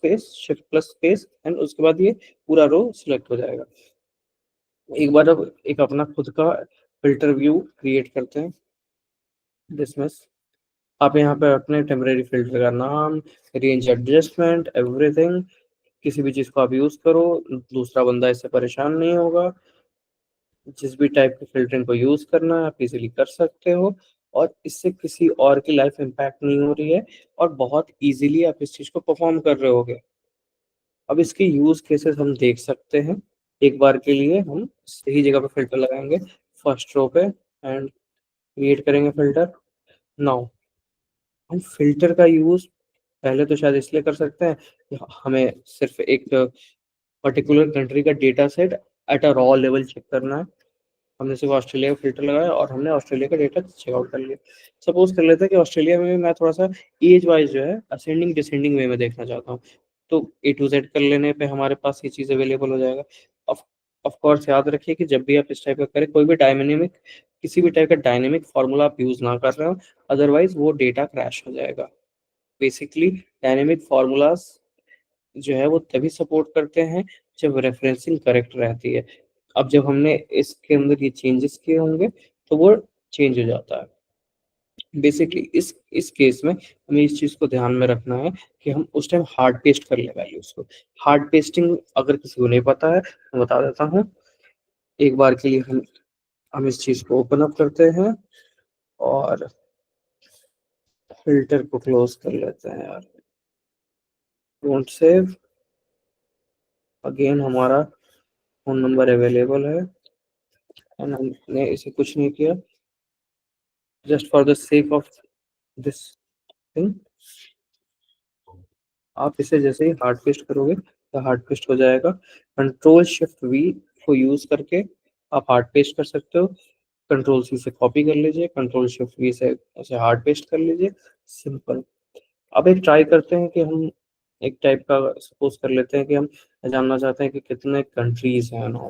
स्पेस एंड उसके बाद ये पूरा रो सिलेक्ट हो जाएगा। एक बार अब एक अपना खुद का फिल्टर व्यू क्रिएट करते हैं। डिसमिस, आप यहाँ पे अपने टेम्परेरी फिल्टर का नाम, रेंज एडजस्टमेंट, एवरीथिंग, किसी भी चीज को आप यूज करो, दूसरा बंदा इससे परेशान नहीं होगा। जिस भी टाइप के फिल्टरिंग को यूज करना है आप इजीली कर सकते हो, और इससे किसी और की लाइफ इम्पैक्ट नहीं हो रही है, और बहुत इजीली आप इस चीज को परफॉर्म कर रहे होगे। अब इसके यूज केसेस हम देख सकते हैं। एक बार के लिए हम सही जगह पे फिल्टर लगाएंगे, फर्स्ट रो पे, एंड क्रिएट करेंगे फिल्टर। नाउ हम फिल्टर का यूज पहले तो शायद इसलिए कर सकते हैं कि हमें सिर्फ एक पर्टिकुलर कंट्री का data set at a raw level check करना है। हमने सिर्फ ऑस्ट्रेलिया का फिल्टर लगाया और हमने ऑस्ट्रेलिया का डेटा चेकआउट कर लिया। सपोज कर लेते हैं कि ऑस्ट्रेलिया में मैं थोड़ा सा एज वाइज जो है असेंडिंग डिसेंडिंग वे में देखना चाहता हूँ, तो A to Z कर लेने पे हमारे पास ये चीज़ अवेलेबल हो जाएगा। ऑफ ऑफ कोर्स याद रखिए कि जब भी आप इस टाइप का करें, कोई भी डायनेमिक, किसी भी टाइप का डायनेमिक फार्मूला आप यूज ना कर रहे हो, अदरवाइज वो डेटा क्रैश हो जाएगा। बेसिकली डायनेमिक फार्मूलाज जो है वो तभी सपोर्ट करते हैं जब रेफरेंसिंग करेक्ट रहती है। अब जब हमने इसके अंदर ये चेंजेस किए होंगे तो वो चेंज हो जाता है। बेसिकली इस केस में हमें इस चीज को ध्यान में रखना है कि हम उस टाइम हार्ड पेस्ट कर ले वैल्यूज को। हार्ड पेस्टिंग अगर किसी को नहीं पता है मैं बता देता हूँ। एक बार के लिए हम इस चीज को ओपन अप करते हैं और फिल्टर को क्लोज कर लेते हैं यार। डोंट सेव, अगेन हमारा फोन नंबर अवेलेबल है एंड हमने इसे कुछ नहीं किया, just for the sake of this thing. आप इसे जैसे ही हार्ड पेस्ट करोगे तो हार्ड पेस्ट हो जाएगा। Ctrl+Shift+V को यूज करके आप हार्ड पेस्ट कर सकते हो। Ctrl+C से कॉपी कर लीजिए, Ctrl+Shift+V से उसे हार्ड पेस्ट कर लीजिए, सिंपल। अब एक ट्राई करते हैं कि हम एक टाइप का सपोज कर लेते हैं कि हम जानना चाहते हैं कि कितने कंट्रीज हैं ना।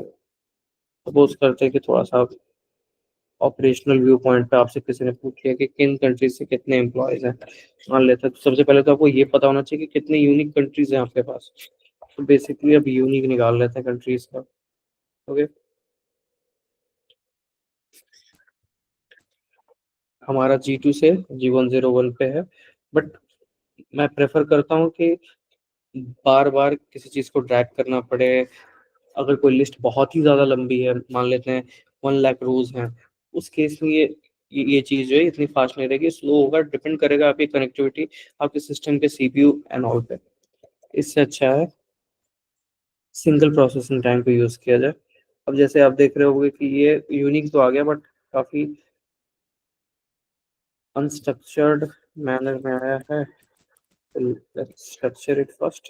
सपोज करते हैं कि थोड़ा सा ऑपरेशनल व्यू पॉइंट पे आपसे किसी ने पूछ लिया कि किन कंट्रीज से कितने एम्प्लॉयज हैं, मान लेते हैं, तो सबसे पहले तो आपको ये पता होना चाहिए कि कितने यूनिक कंट्रीज हैं आपके पास। तो बेसिकली अब यूनिक निकाल लेते हैं कंट्रीज का। ओके, हमारा G2 से G101 पे है, बट मैं प्रेफर करता हूँ कि बार बार किसी चीज को ड्रैग करना पड़े। अगर कोई लिस्ट बहुत ही ज्यादा लंबी है, मान लेते हैं 1 लाख रोज हैं, उस केस में ये चीज जो है इतनी फास्ट नहीं रहेगी, स्लो होगा। डिपेंड करेगा आपकी कनेक्टिविटी, आपके सिस्टम के CPU एंड ऑल पे। इससे अच्छा है सिंगल प्रोसेसिंग टाइम को यूज किया जाए। अब जैसे आप देख रहे होंगे कि ये यूनिक तो आ गया, बट काफी अनस्ट्रक्चर्ड मैनर में आया है। स्ट्रक्चर इट फर्स्ट,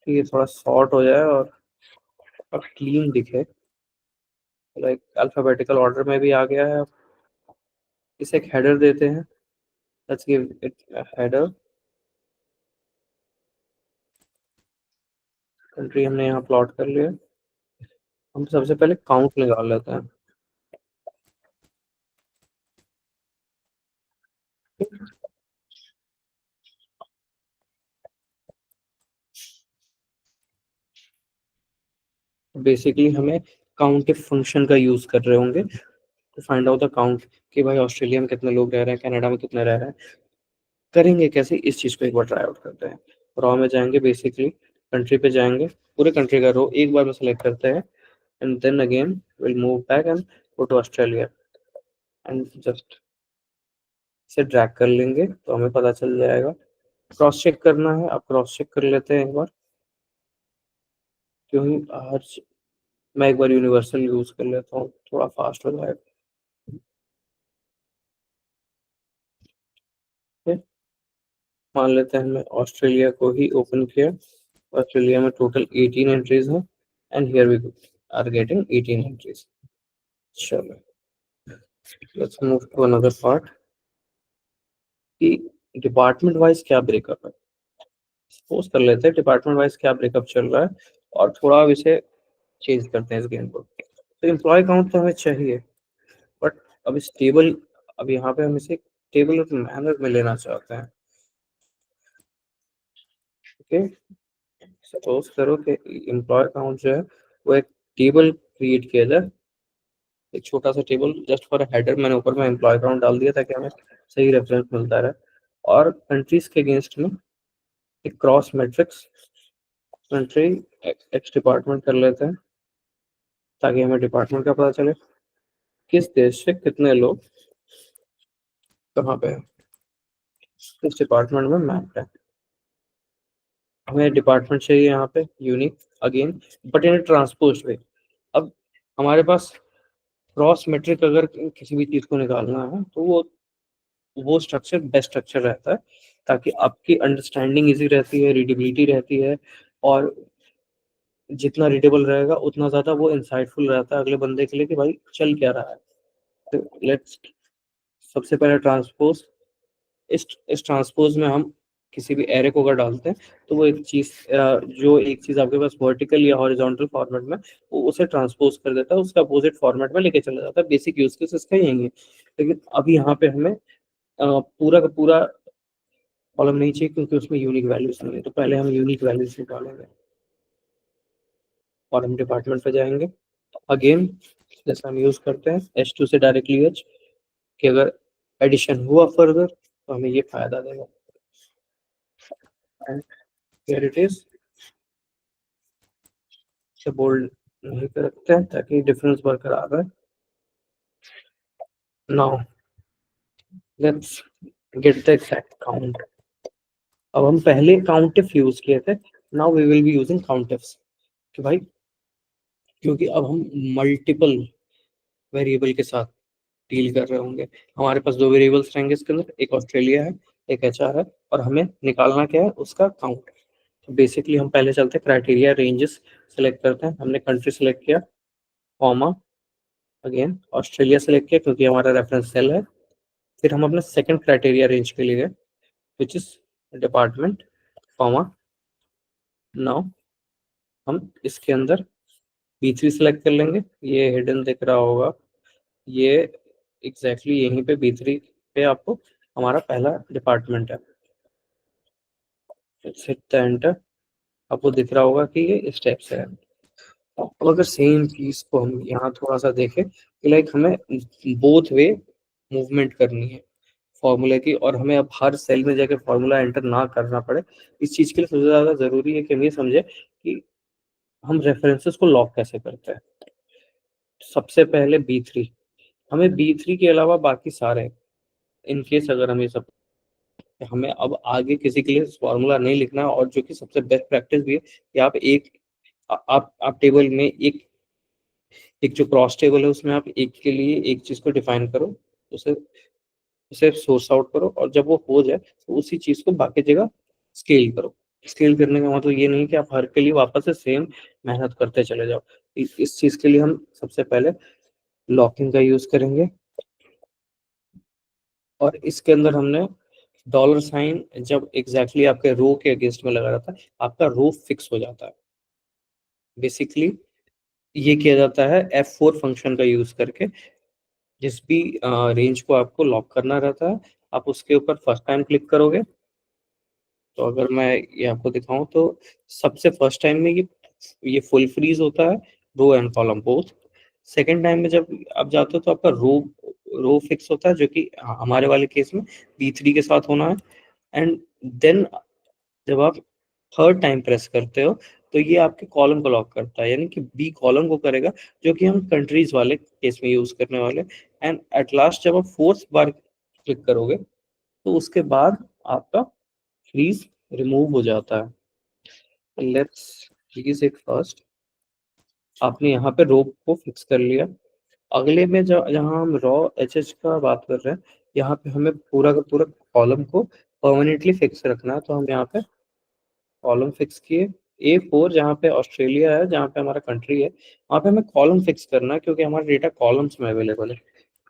ये थोड़ा शॉर्ट हो जाए और क्लीन दिखे, लाइक अल्फाबेटिकल ऑर्डर में भी आ गया है। इसे एक हेडर देते हैं, let's give it header. Country हमने यहाँ प्लॉट कर लिया। हम सबसे पहले काउंट निकाल लेते हैं। बेसिकली हमें काउंट फंक्शन का यूज कर रहे होंगे to find out the count, कि भाई ऑस्ट्रेलिया में कितने लोग रह रहे हैं, कनाडा में कितने रह रहे हैं। करेंगे कैसे, इस चीज को एक बार ट्राई आउट करते हैं। रॉ में जाएंगे, बेसिकली कंट्री पे जाएंगे, पूरे कंट्री का रो एक बार में सेलेक्ट करते हैं, and then again will move back and go to Australia, and just इसे ड्रैग कर लेंगे तो हमें पता चल जाएगा। क्रॉस चेक करना है, आप क्रॉस चेक कर लेते हैं एक बार, क्योंकि मैं एक बार यूनिवर्सल यूज कर लेता हूँ, थोड़ा फास्ट हो जाएगा। ठीक है? मान लेते हैं हमने ऑस्ट्रेलिया को ही ओपन किया। ऑस्ट्रेलिया में टोटल 18 एंट्रीज हैं, and here we are getting 18 entries. चलो, let's move to another part कि डिपार्टमेंट वाइज क्या ब्रेकअप है। सपोज कर लेते हैं डिपार्टमेंट वाइज क्या ब्रेकअप चल रहा है, और थोड़ा अब इसे चेंज करते हैं इस गेम को। तो एम्प्लॉय काउंट तो हमें चाहिए, बट अब इस टेबल, अब यहाँ पे हम इसे टेबल ऑफ मैनर में लेना चाहते हैं। ओके, सपोज करो कि एम्प्लॉय काउंट जो है वो एक टेबल क्रिएट किया जाए, एक छोटा सा टेबल जस्ट फॉर हेडर। मैंने ऊपर में एम्प्लॉय काउंट डाल दिया ताकि हमें सही रेफरेंस मिलता रहे। और कंट्रीज के अगेंस्ट में एक cross matrix country x department कर लेते हैं ताकि हमें डिपार्टमेंट का पता चले किस देश से कितने लोग कहाँ पे हैं, किस डिपार्टमेंट में मैप है। हमें डिपार्टमेंट चाहिए यहाँ पे unique again, but in transpose way. अब हमारे पास क्रॉस मेट्रिक अगर किसी भी चीज को निकालना है तो वो स्ट्रक्चर बेस्ट स्ट्रक्चर रहता है ताकि आपकी अंडरस्टैंडिंग इजी रहती है, रीडेबिलिटी रहती है, और जितना रीडेबल रहेगा उतना ज्यादा वो इंसाइटफुल रहता है अगले बंदे के लिए कि भाई चल क्या रहा है। तो लेट्स सबसे पहले ट्रांसपोज। इस ट्रांसपोज में हम किसी भी एरे को अगर डालते हैं तो वो एक चीज जो एक चीज आपके पास वर्टिकल या हॉरिजॉन्टल फॉर्मेट में, वो उसे ट्रांसपोज कर देता है, उसका अपोजिट फॉर्मेट में लेके चला जाता है। बेसिक यूज केस इसका यही है। लेकिन अभी यहाँ पे हमें पूरा का पूरा कॉलम नहीं चाहिए क्योंकि उसमें यूनिक वैल्यूज नहीं है, तो पहले हम यूनिक वैल्यूज निकालेंगे और हम डिपार्टमेंट पे जाएंगे। अगेन जैसे हम यूज करते हैं H2 से डायरेक्टली H, कि अगर एडिशन हुआ फर्दर तो हमें ये फायदा देगा। एंड हियर इट इज, से बोल्ड नहीं कर रखते हैं ताकि डिफरेंस बरकरार रहे। Now let's get the exact count. अब हम पहले काउंटिफ यूज किए थे, now we will be using countifs कि भाई, क्योंकि अब हम मल्टीपल वेरिएबल के साथ डील कर रहे होंगे। हमारे पास दो वेरिएबल्स रहेंगे इसके अंदर, एक ऑस्ट्रेलिया है, एक एचआर है, और हमें निकालना क्या है उसका काउंट। तो बेसिकली हम पहले चलते हैं क्राइटेरिया रेंजेस सेलेक्ट करते हैं। हमने कंट्री सेलेक्ट किया, कॉमा, अगेन ऑस्ट्रेलिया सेलेक्ट किया क्योंकि हमारा रेफरेंस सेल है। फिर हम अपने सेकंड क्राइटेरिया रेंज के लिए गए which is department, comma, now हम इसके अंदर B3 सेलेक्ट कर लेंगे। ये हिडन दिख रहा होगा, ये एग्जैक्टली यहीं पे B3 पे आपको हमारा पहला डिपार्टमेंट है। हिट द एंटर, आपको दिख रहा होगा कि ये इस टाइप से है। अब अगर सेम चीज को हम यहाँ थोड़ा सा देखें कि लाइक हमें बोथ वे मूवमेंट करनी है फॉर्मूले की, और हमें अब हर सेल में जाके फॉर्मूला एंटर ना करना पड़े, इस चीज के लिए सबसे ज्यादा जरूरी है कि हम ये समझे कि हम रेफरेंसेस को लॉक कैसे करते हैं। सबसे पहले B3, हमें B3 के अलावा बाकी सारे, इन केस अगर हम ये सब, हमें अब आगे किसी के लिए फॉर्मूला नहीं लिखना है, और जो कि सबसे बेस्ट प्रैक्टिस भी है कि आप आप टेबल में एक एक जो क्रॉस टेबल है उसमें आप एक के लिए एक चीज को डिफाइन करो, उसे उसे सोर्स आउट करो, और जब वो हो जाए तो उसी चीज को बाकी जगह स्केल करो। स्केल करने का मतलब ये नहीं कि आप हर के लिए वापस से सेम मेहनत करते चले जाओ। इस चीज के लिए हम सबसे पहले लॉकिंग का यूज करेंगे, और इसके अंदर हमने डॉलर साइन जब एग्जैक्टली आपके रो के अगेंस्ट में लगा रहता है, आपका रो फिक्स हो जाता है। बेसिकली ये किया जाता है F4 फंक्शन का यूज करके। जिस भी रेंज को आपको लॉक करना रहता है, आप उसके ऊपर फर्स्ट टाइम क्लिक करोगे। तो अगर मैं ये आपको दिखाऊं तो सबसे फर्स्ट टाइम में ये फुल फ्रीज होता है, row and column both. Second time में जब आप जाते हो तो आपका रो रो फिक्स होता है, जो कि हमारे वाले केस में B3 के साथ होना है। एंड देन जब आप थर्ड टाइम प्रेस करते हो तो ये आपके कॉलम को लॉक करता है, यानी कि बी कॉलम को करेगा, जो कि हम कंट्रीज वाले केस में यूज करने वाले। एंड एट लास्ट जब आप फोर्थ बार क्लिक करोगे तो उसके बाद आपका फ्रीज रिमूव हो जाता है। Let's freeze it first. आपने यहाँ पे रो को फिक्स कर लिया। अगले में जहाँ हम रॉ एच का बात कर रहे हैं, यहाँ पे हमें पूरा का पूरा कॉलम को परमानेंटली फिक्स रखना है। तो हम यहाँ पे कॉलम फिक्स किए। A4 जहाँ पे ऑस्ट्रेलिया है, जहाँ पे हमारा कंट्री है, वहाँ पे हमें कॉलम फिक्स करना है क्योंकि हमारा डेटा कॉलम्स में अवेलेबल है।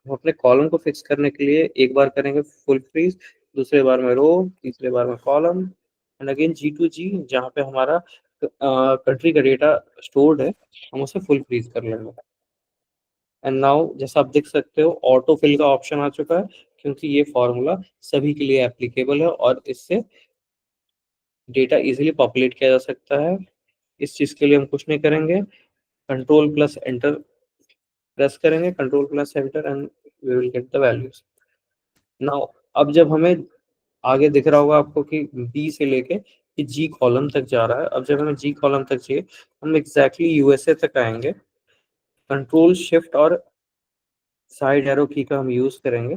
हम अपने कॉलम को फिक्स करने के लिए एक बार करेंगे फुल फ्रीज, दूसरे बार में रो, तीसरे बार में कॉलम, एंड अगेन G2G जहाँ पे हमारा कंट्री का डेटा स्टोर्ड है, हम उसे फुल फ्रीज कर लेंगे। एंड नाउ जैसा आप देख सकते हो ऑटो फिल का ऑप्शन आ चुका है, क्योंकि ये फॉर्मूला सभी के लिए एप्लीकेबल है और इससे डेटा इजीली पॉपुलेट किया जा सकता है। इस चीज़ के लिए हम कुछ नहीं करेंगे, कंट्रोल प्लस एंटर प्रेस करेंगे, control plus enter and we will get the values. Now अब जब हमें आगे दिख रहा होगा आपको कि बी से लेके कि जी कॉलम तक जा रहा है, अब जब हमें जी कॉलम तक चाहिए हम एग्जैक्टली यूएसए तक आएंगे, कंट्रोल शिफ्ट और साइड एरो की का हम यूज करेंगे,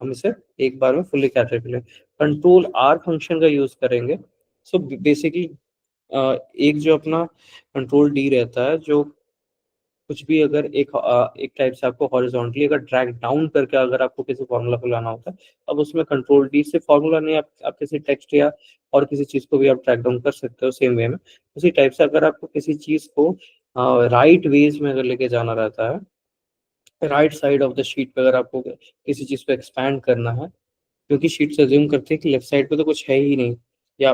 हम इसे एक बार में फुल्ली कैप्चर कर लेंगे। कंट्रोल आर फंक्शन का यूज करेंगे। सो बेसिकली एक जो अपना कंट्रोल डी रहता है, जो कुछ भी अगर एक टाइप से आपको हॉरिजॉन्टली अगर ड्रैग डाउन करके अगर आपको किसी फॉर्मूला को लाना होता है, अब उसमें कंट्रोल डी से फॉर्मूला नहीं, आप किसी टेक्स्ट या और किसी चीज को भी आप ड्रैग डाउन कर सकते हो सेम वे में। उसी टाइप से अगर आपको किसी चीज को राइट वेज में अगर लेके जाना रहता है, right side of the sheet पे अगर आपको किसी चीज को एक्सपैंड करना है, क्योंकि शीट से अज्यूम करते हैं कि लेफ्ट साइड पे तो कुछ है ही नहीं, या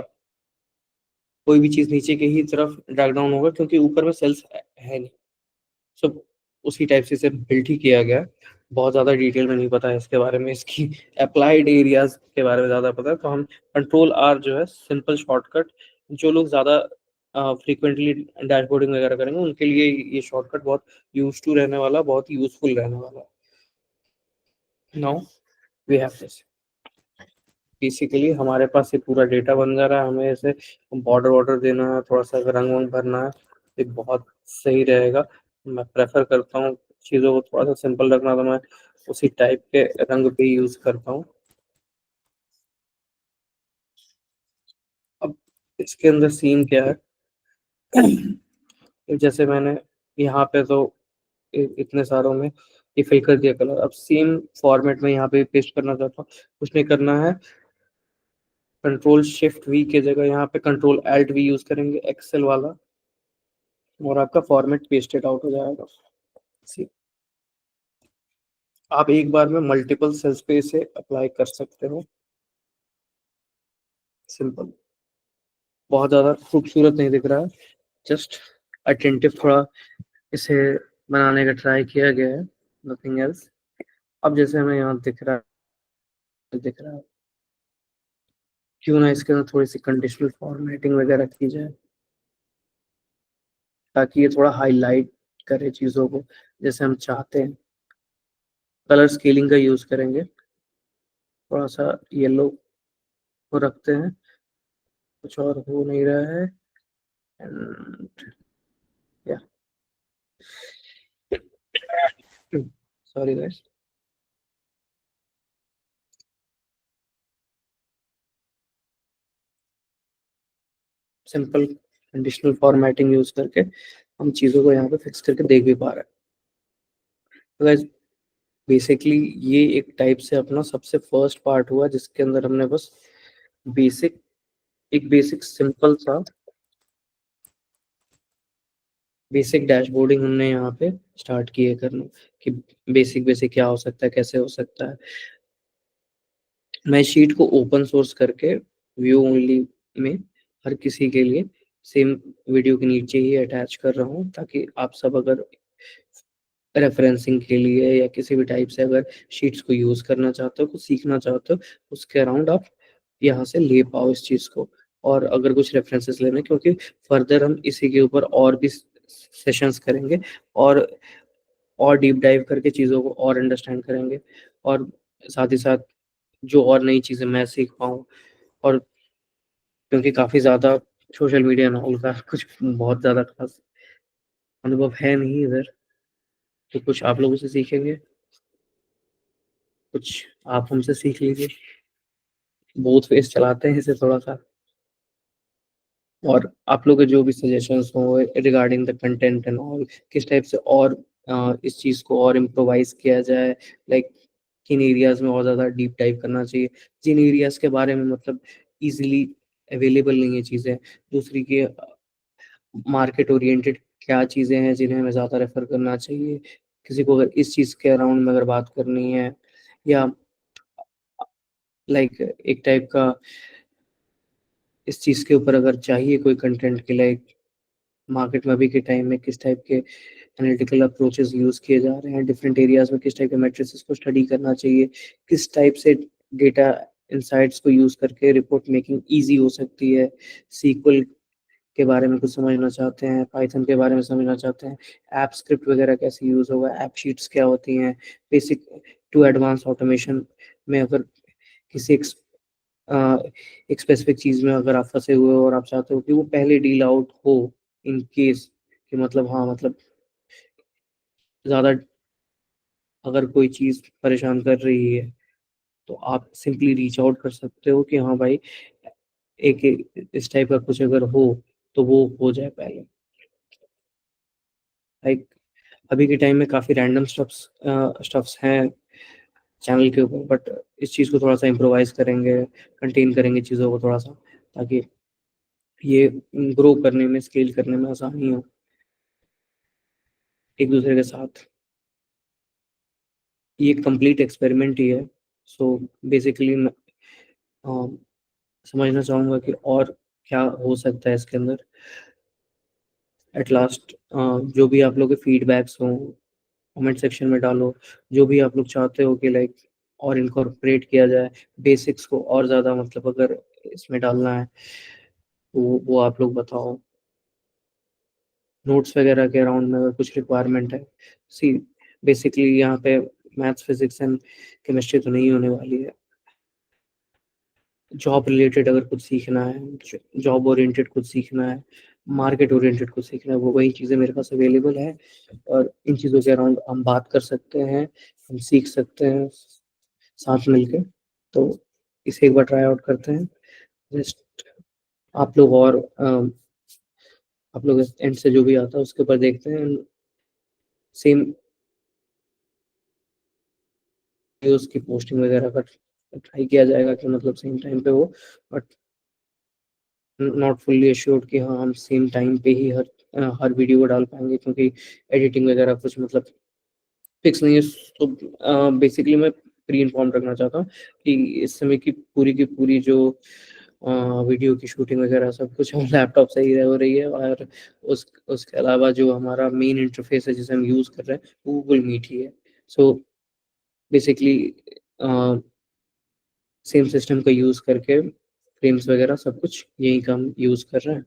कोई भी चीज नीचे के ही तरफ ड्रैग डाउन होगा क्योंकि ऊपर में सेल्स है नहीं। सब उसी टाइप से इसे बिल्ड ही किया गया है। बहुत ज़्यादा डिटेल में नहीं पता है इसके बारे में, इसकी अप्लाइड एरियाज के बारे में ज़्यादा पता है, तो हम कंट्रोल आर जो है सिंपल शॉर्टकट, जो लोग ज़्यादा फ्रीक्वेंटली डैशबोर्डिंग वगैरह करेंगे उनके लिए ये शॉर्टकट बहुत यूज टू रहने वाला, बहुत यूजफुल रहने वाला। Now we have this, basically हमारे पास ये पूरा डेटा बन जा रहा है। हमें इसे बॉर्डर वॉर्डर देना है, थोड़ा सा रंग वंग भरना है, एक बहुत सही रहेगा। मैं प्रेफर करता हूँ चीज़ों को थोड़ा सा सिंपल रखना, तो मैं उसी टाइप के रंग पे यूज करता हूँ। अब इसके अंदर सीन क्या है, जैसे मैंने यहाँ पे तो इतने सारों में ये फिल कर दिया कलर, अब सेम फॉर्मेट में यहाँ पे पेस्ट करना चाहता हूँ। कुछ नहीं करना है, कंट्रोल शिफ्ट वी के जगह यहाँ पे कंट्रोल एल्ट वी यूज करेंगे एक्सेल वाला, और आपका फॉर्मेट पेस्टेड आउट हो जाएगा। See, आप एक बार में मल्टीपल सेल्स पे इसे अप्लाई कर सकते हो, सिंपल। बहुत ज्यादा खूबसूरत नहीं दिख रहा है, जस्ट अटेंटिव थोड़ा इसे बनाने का ट्राई किया गया है, नथिंग एल्स। अब जैसे हमें यहाँ दिख रहा है, क्यों ना इसके अंदर थोड़ी सी कंडीशनल फॉर्मेटिंग वगैरह की जाए, ताकि ये थोड़ा हाईलाइट करे चीज़ों को जैसे हम चाहते हैं। कलर स्केलिंग का यूज़ करेंगे, थोड़ा सा येलो को रखते हैं, कुछ और हो नहीं रहा है। एंड या sorry guys, simple conditional formatting use करके हम चीज़ों को यहाँ पे फिक्स करके देख भी पा रहे हैं। तो गाइस बेसिकली ये एक टाइप से अपना सबसे फर्स्ट पार्ट हुआ जिसके अंदर हमने बस बेसिक एक बेसिक डैशबोर्डिंग हमने यहाँ पे स्टार्ट किए करना, कि बेसिक बेसिक क्या हो सकता है, कैसे हो सकता है। मैं शीट को ओपन सोर्स करके व्यू ओनली में हर किसी के लिए सेम वीडियो के नीचे ही अटैच कर रहा हूँ, ताकि आप सब अगर रेफरेंसिंग के लिए या किसी भी टाइप से अगर शीट्स को यूज करना चाहते हो, कुछ सीखना चाहते हो, उसके अराउंड आप यहाँ से ले पाओ इस चीज को। और अगर कुछ रेफरेंसेस लेने, क्योंकि फर्दर हम इसी के ऊपर और भी सेशंस करेंगे, और डीप डाइव करके चीज़ों को और अंडरस्टैंड करेंगे, और साथ ही साथ जो और नई चीज़ें मैं सीख पाऊँ। और क्योंकि काफ़ी ज़्यादा सोशल मीडिया ना का कुछ बहुत ज़्यादा खास अनुभव है नहीं इधर, तो कुछ आप लोगों से सीखेंगे, कुछ आप हमसे सीख लीजिए। बोथ फेस चलाते हैं इसे थोड़ा सा, और आप लोग के जो भी सजेशंस हो regarding the content and all, किस टाइप से और इस चीज़ को और इम्प्रोवाइज किया जाए, लाइक किन एरियाज में और ज़्यादा डीप डाइव करना चाहिए, जिन एरियाज के बारे में मतलब इजीली अवेलेबल नहीं है चीज़ें, दूसरी के मार्केट ओरिएंटेड क्या चीज़ें हैं जिन्हें हमें ज़्यादा रेफर करना चाहिए, किसी को अगर इस चीज़ के अराउंड में अगर बात करनी है, या लाइक एक टाइप का इस चीज़ के ऊपर अगर चाहिए कोई कंटेंट के, लाइक मार्केट में अभी के टाइम में किस टाइप के एनालिटिकल अप्रोचेस यूज किए जा रहे हैं, डिफरेंट एरियाज में किस टाइप के मैट्रिसेस को स्टडी करना चाहिए, किस टाइप से डेटा इंसाइट्स को यूज करके रिपोर्ट मेकिंग इजी हो सकती है। सीक्वल के बारे में कुछ समझना चाहते हैं, पाइथन के बारे में समझना चाहते हैं, ऐप स्क्रिप्ट वगैरह कैसे यूज होगा, ऐप शीट्स क्या होती हैं, बेसिक टू एडवांस ऑटोमेशन में अगर किसी एक स्पेसिफिक चीज में अगर आप फंसे हुए हो और आप चाहते हो कि वो पहले डील आउट हो, इन केस कि मतलब हाँ मतलब ज्यादा अगर कोई चीज परेशान कर रही है तो आप सिंपली रीच आउट कर सकते हो कि हाँ भाई इस टाइप का कुछ अगर हो तो वो हो जाए पहले। लाइक अभी के टाइम में काफी रैंडम स्टफ्स हैं चैनल के ऊपर, बट इस चीज़ को थोड़ा सा इम्प्रोवाइज करेंगे, कंटेन करेंगे चीज़ों को थोड़ा सा, ताकि ये ग्रो करने में, स्केल करने में आसानी हो एक दूसरे के साथ। ये कंप्लीट एक्सपेरिमेंट ही है। सो बेसिकली मैं समझना चाहूँगा कि और क्या हो सकता है इसके अंदर। एट लास्ट जो भी आप लोग के फीडबैक्स हों कमेंट सेक्शन में डालो, जो भी आप लोग चाहते हो कि लाइक और इनकॉर्पोरेट किया जाए, बेसिक्स को और ज़्यादा मतलब अगर इसमें डालना है तो वो आप लोग बताओ। नोट्स वगैरह के अराउंड में अगर कुछ रिक्वायरमेंट है, सी बेसिकली यहाँ पे मैथ्स फिजिक्स एंड केमिस्ट्री तो नहीं होने वाली है। जॉब रिलेटेड अगर कुछ सीखना है, जॉब ओरिएंटेड कुछ सीखना है, मार्केट ओरिएंटेड कुछ सीखना है, वो वही चीज़ें मेरे पास अवेलेबल है और इन चीज़ों के अराउंड हम बात कर सकते हैं, हम सीख सकते हैं साथ मिलके। तो इसे एक बार ट्राई आउट करते हैं। जस्ट आप लोग और आप लोग एंड से जो भी आता है उसके ऊपर देखते हैं। सेम वीडियोस की पोस्टिंग वगैरह का ट्राई किया जाएगा कि मतलब सेम टाइम पे हो, बट नॉट फुल्ली एश्योर्ड कि हाँ हम सेम टाइम पे ही हर वीडियो को डाल पाएंगे, क्योंकि एडिटिंग वगैरह कुछ मतलब फिक्स नहीं है। तो बेसिकली मैं प्री इन्फॉर्म रखना चाहता हूँ कि इस समय की पूरी जो वीडियो की शूटिंग वगैरह सब कुछ हम लैपटॉप से ही हो रही है, और उसके अलावा जो हमारा मेन इंटरफेस है जिसे हम यूज़ कर रहे हैं वो गूगल मीट ही है। सो बेसिकली सेम सिस्टम का यूज़ करके फ्रेम्स वगैरह सब कुछ यही काम यूज़ कर रहे हैं।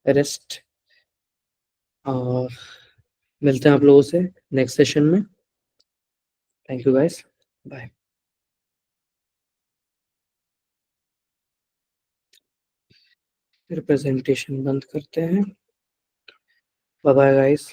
रेस्ट मिलते हैं आप लोगों से नेक्स्ट सेशन में। Thank you guys, bye. फिर प्रेजेंटेशन बंद करते हैं। Bye bye guys.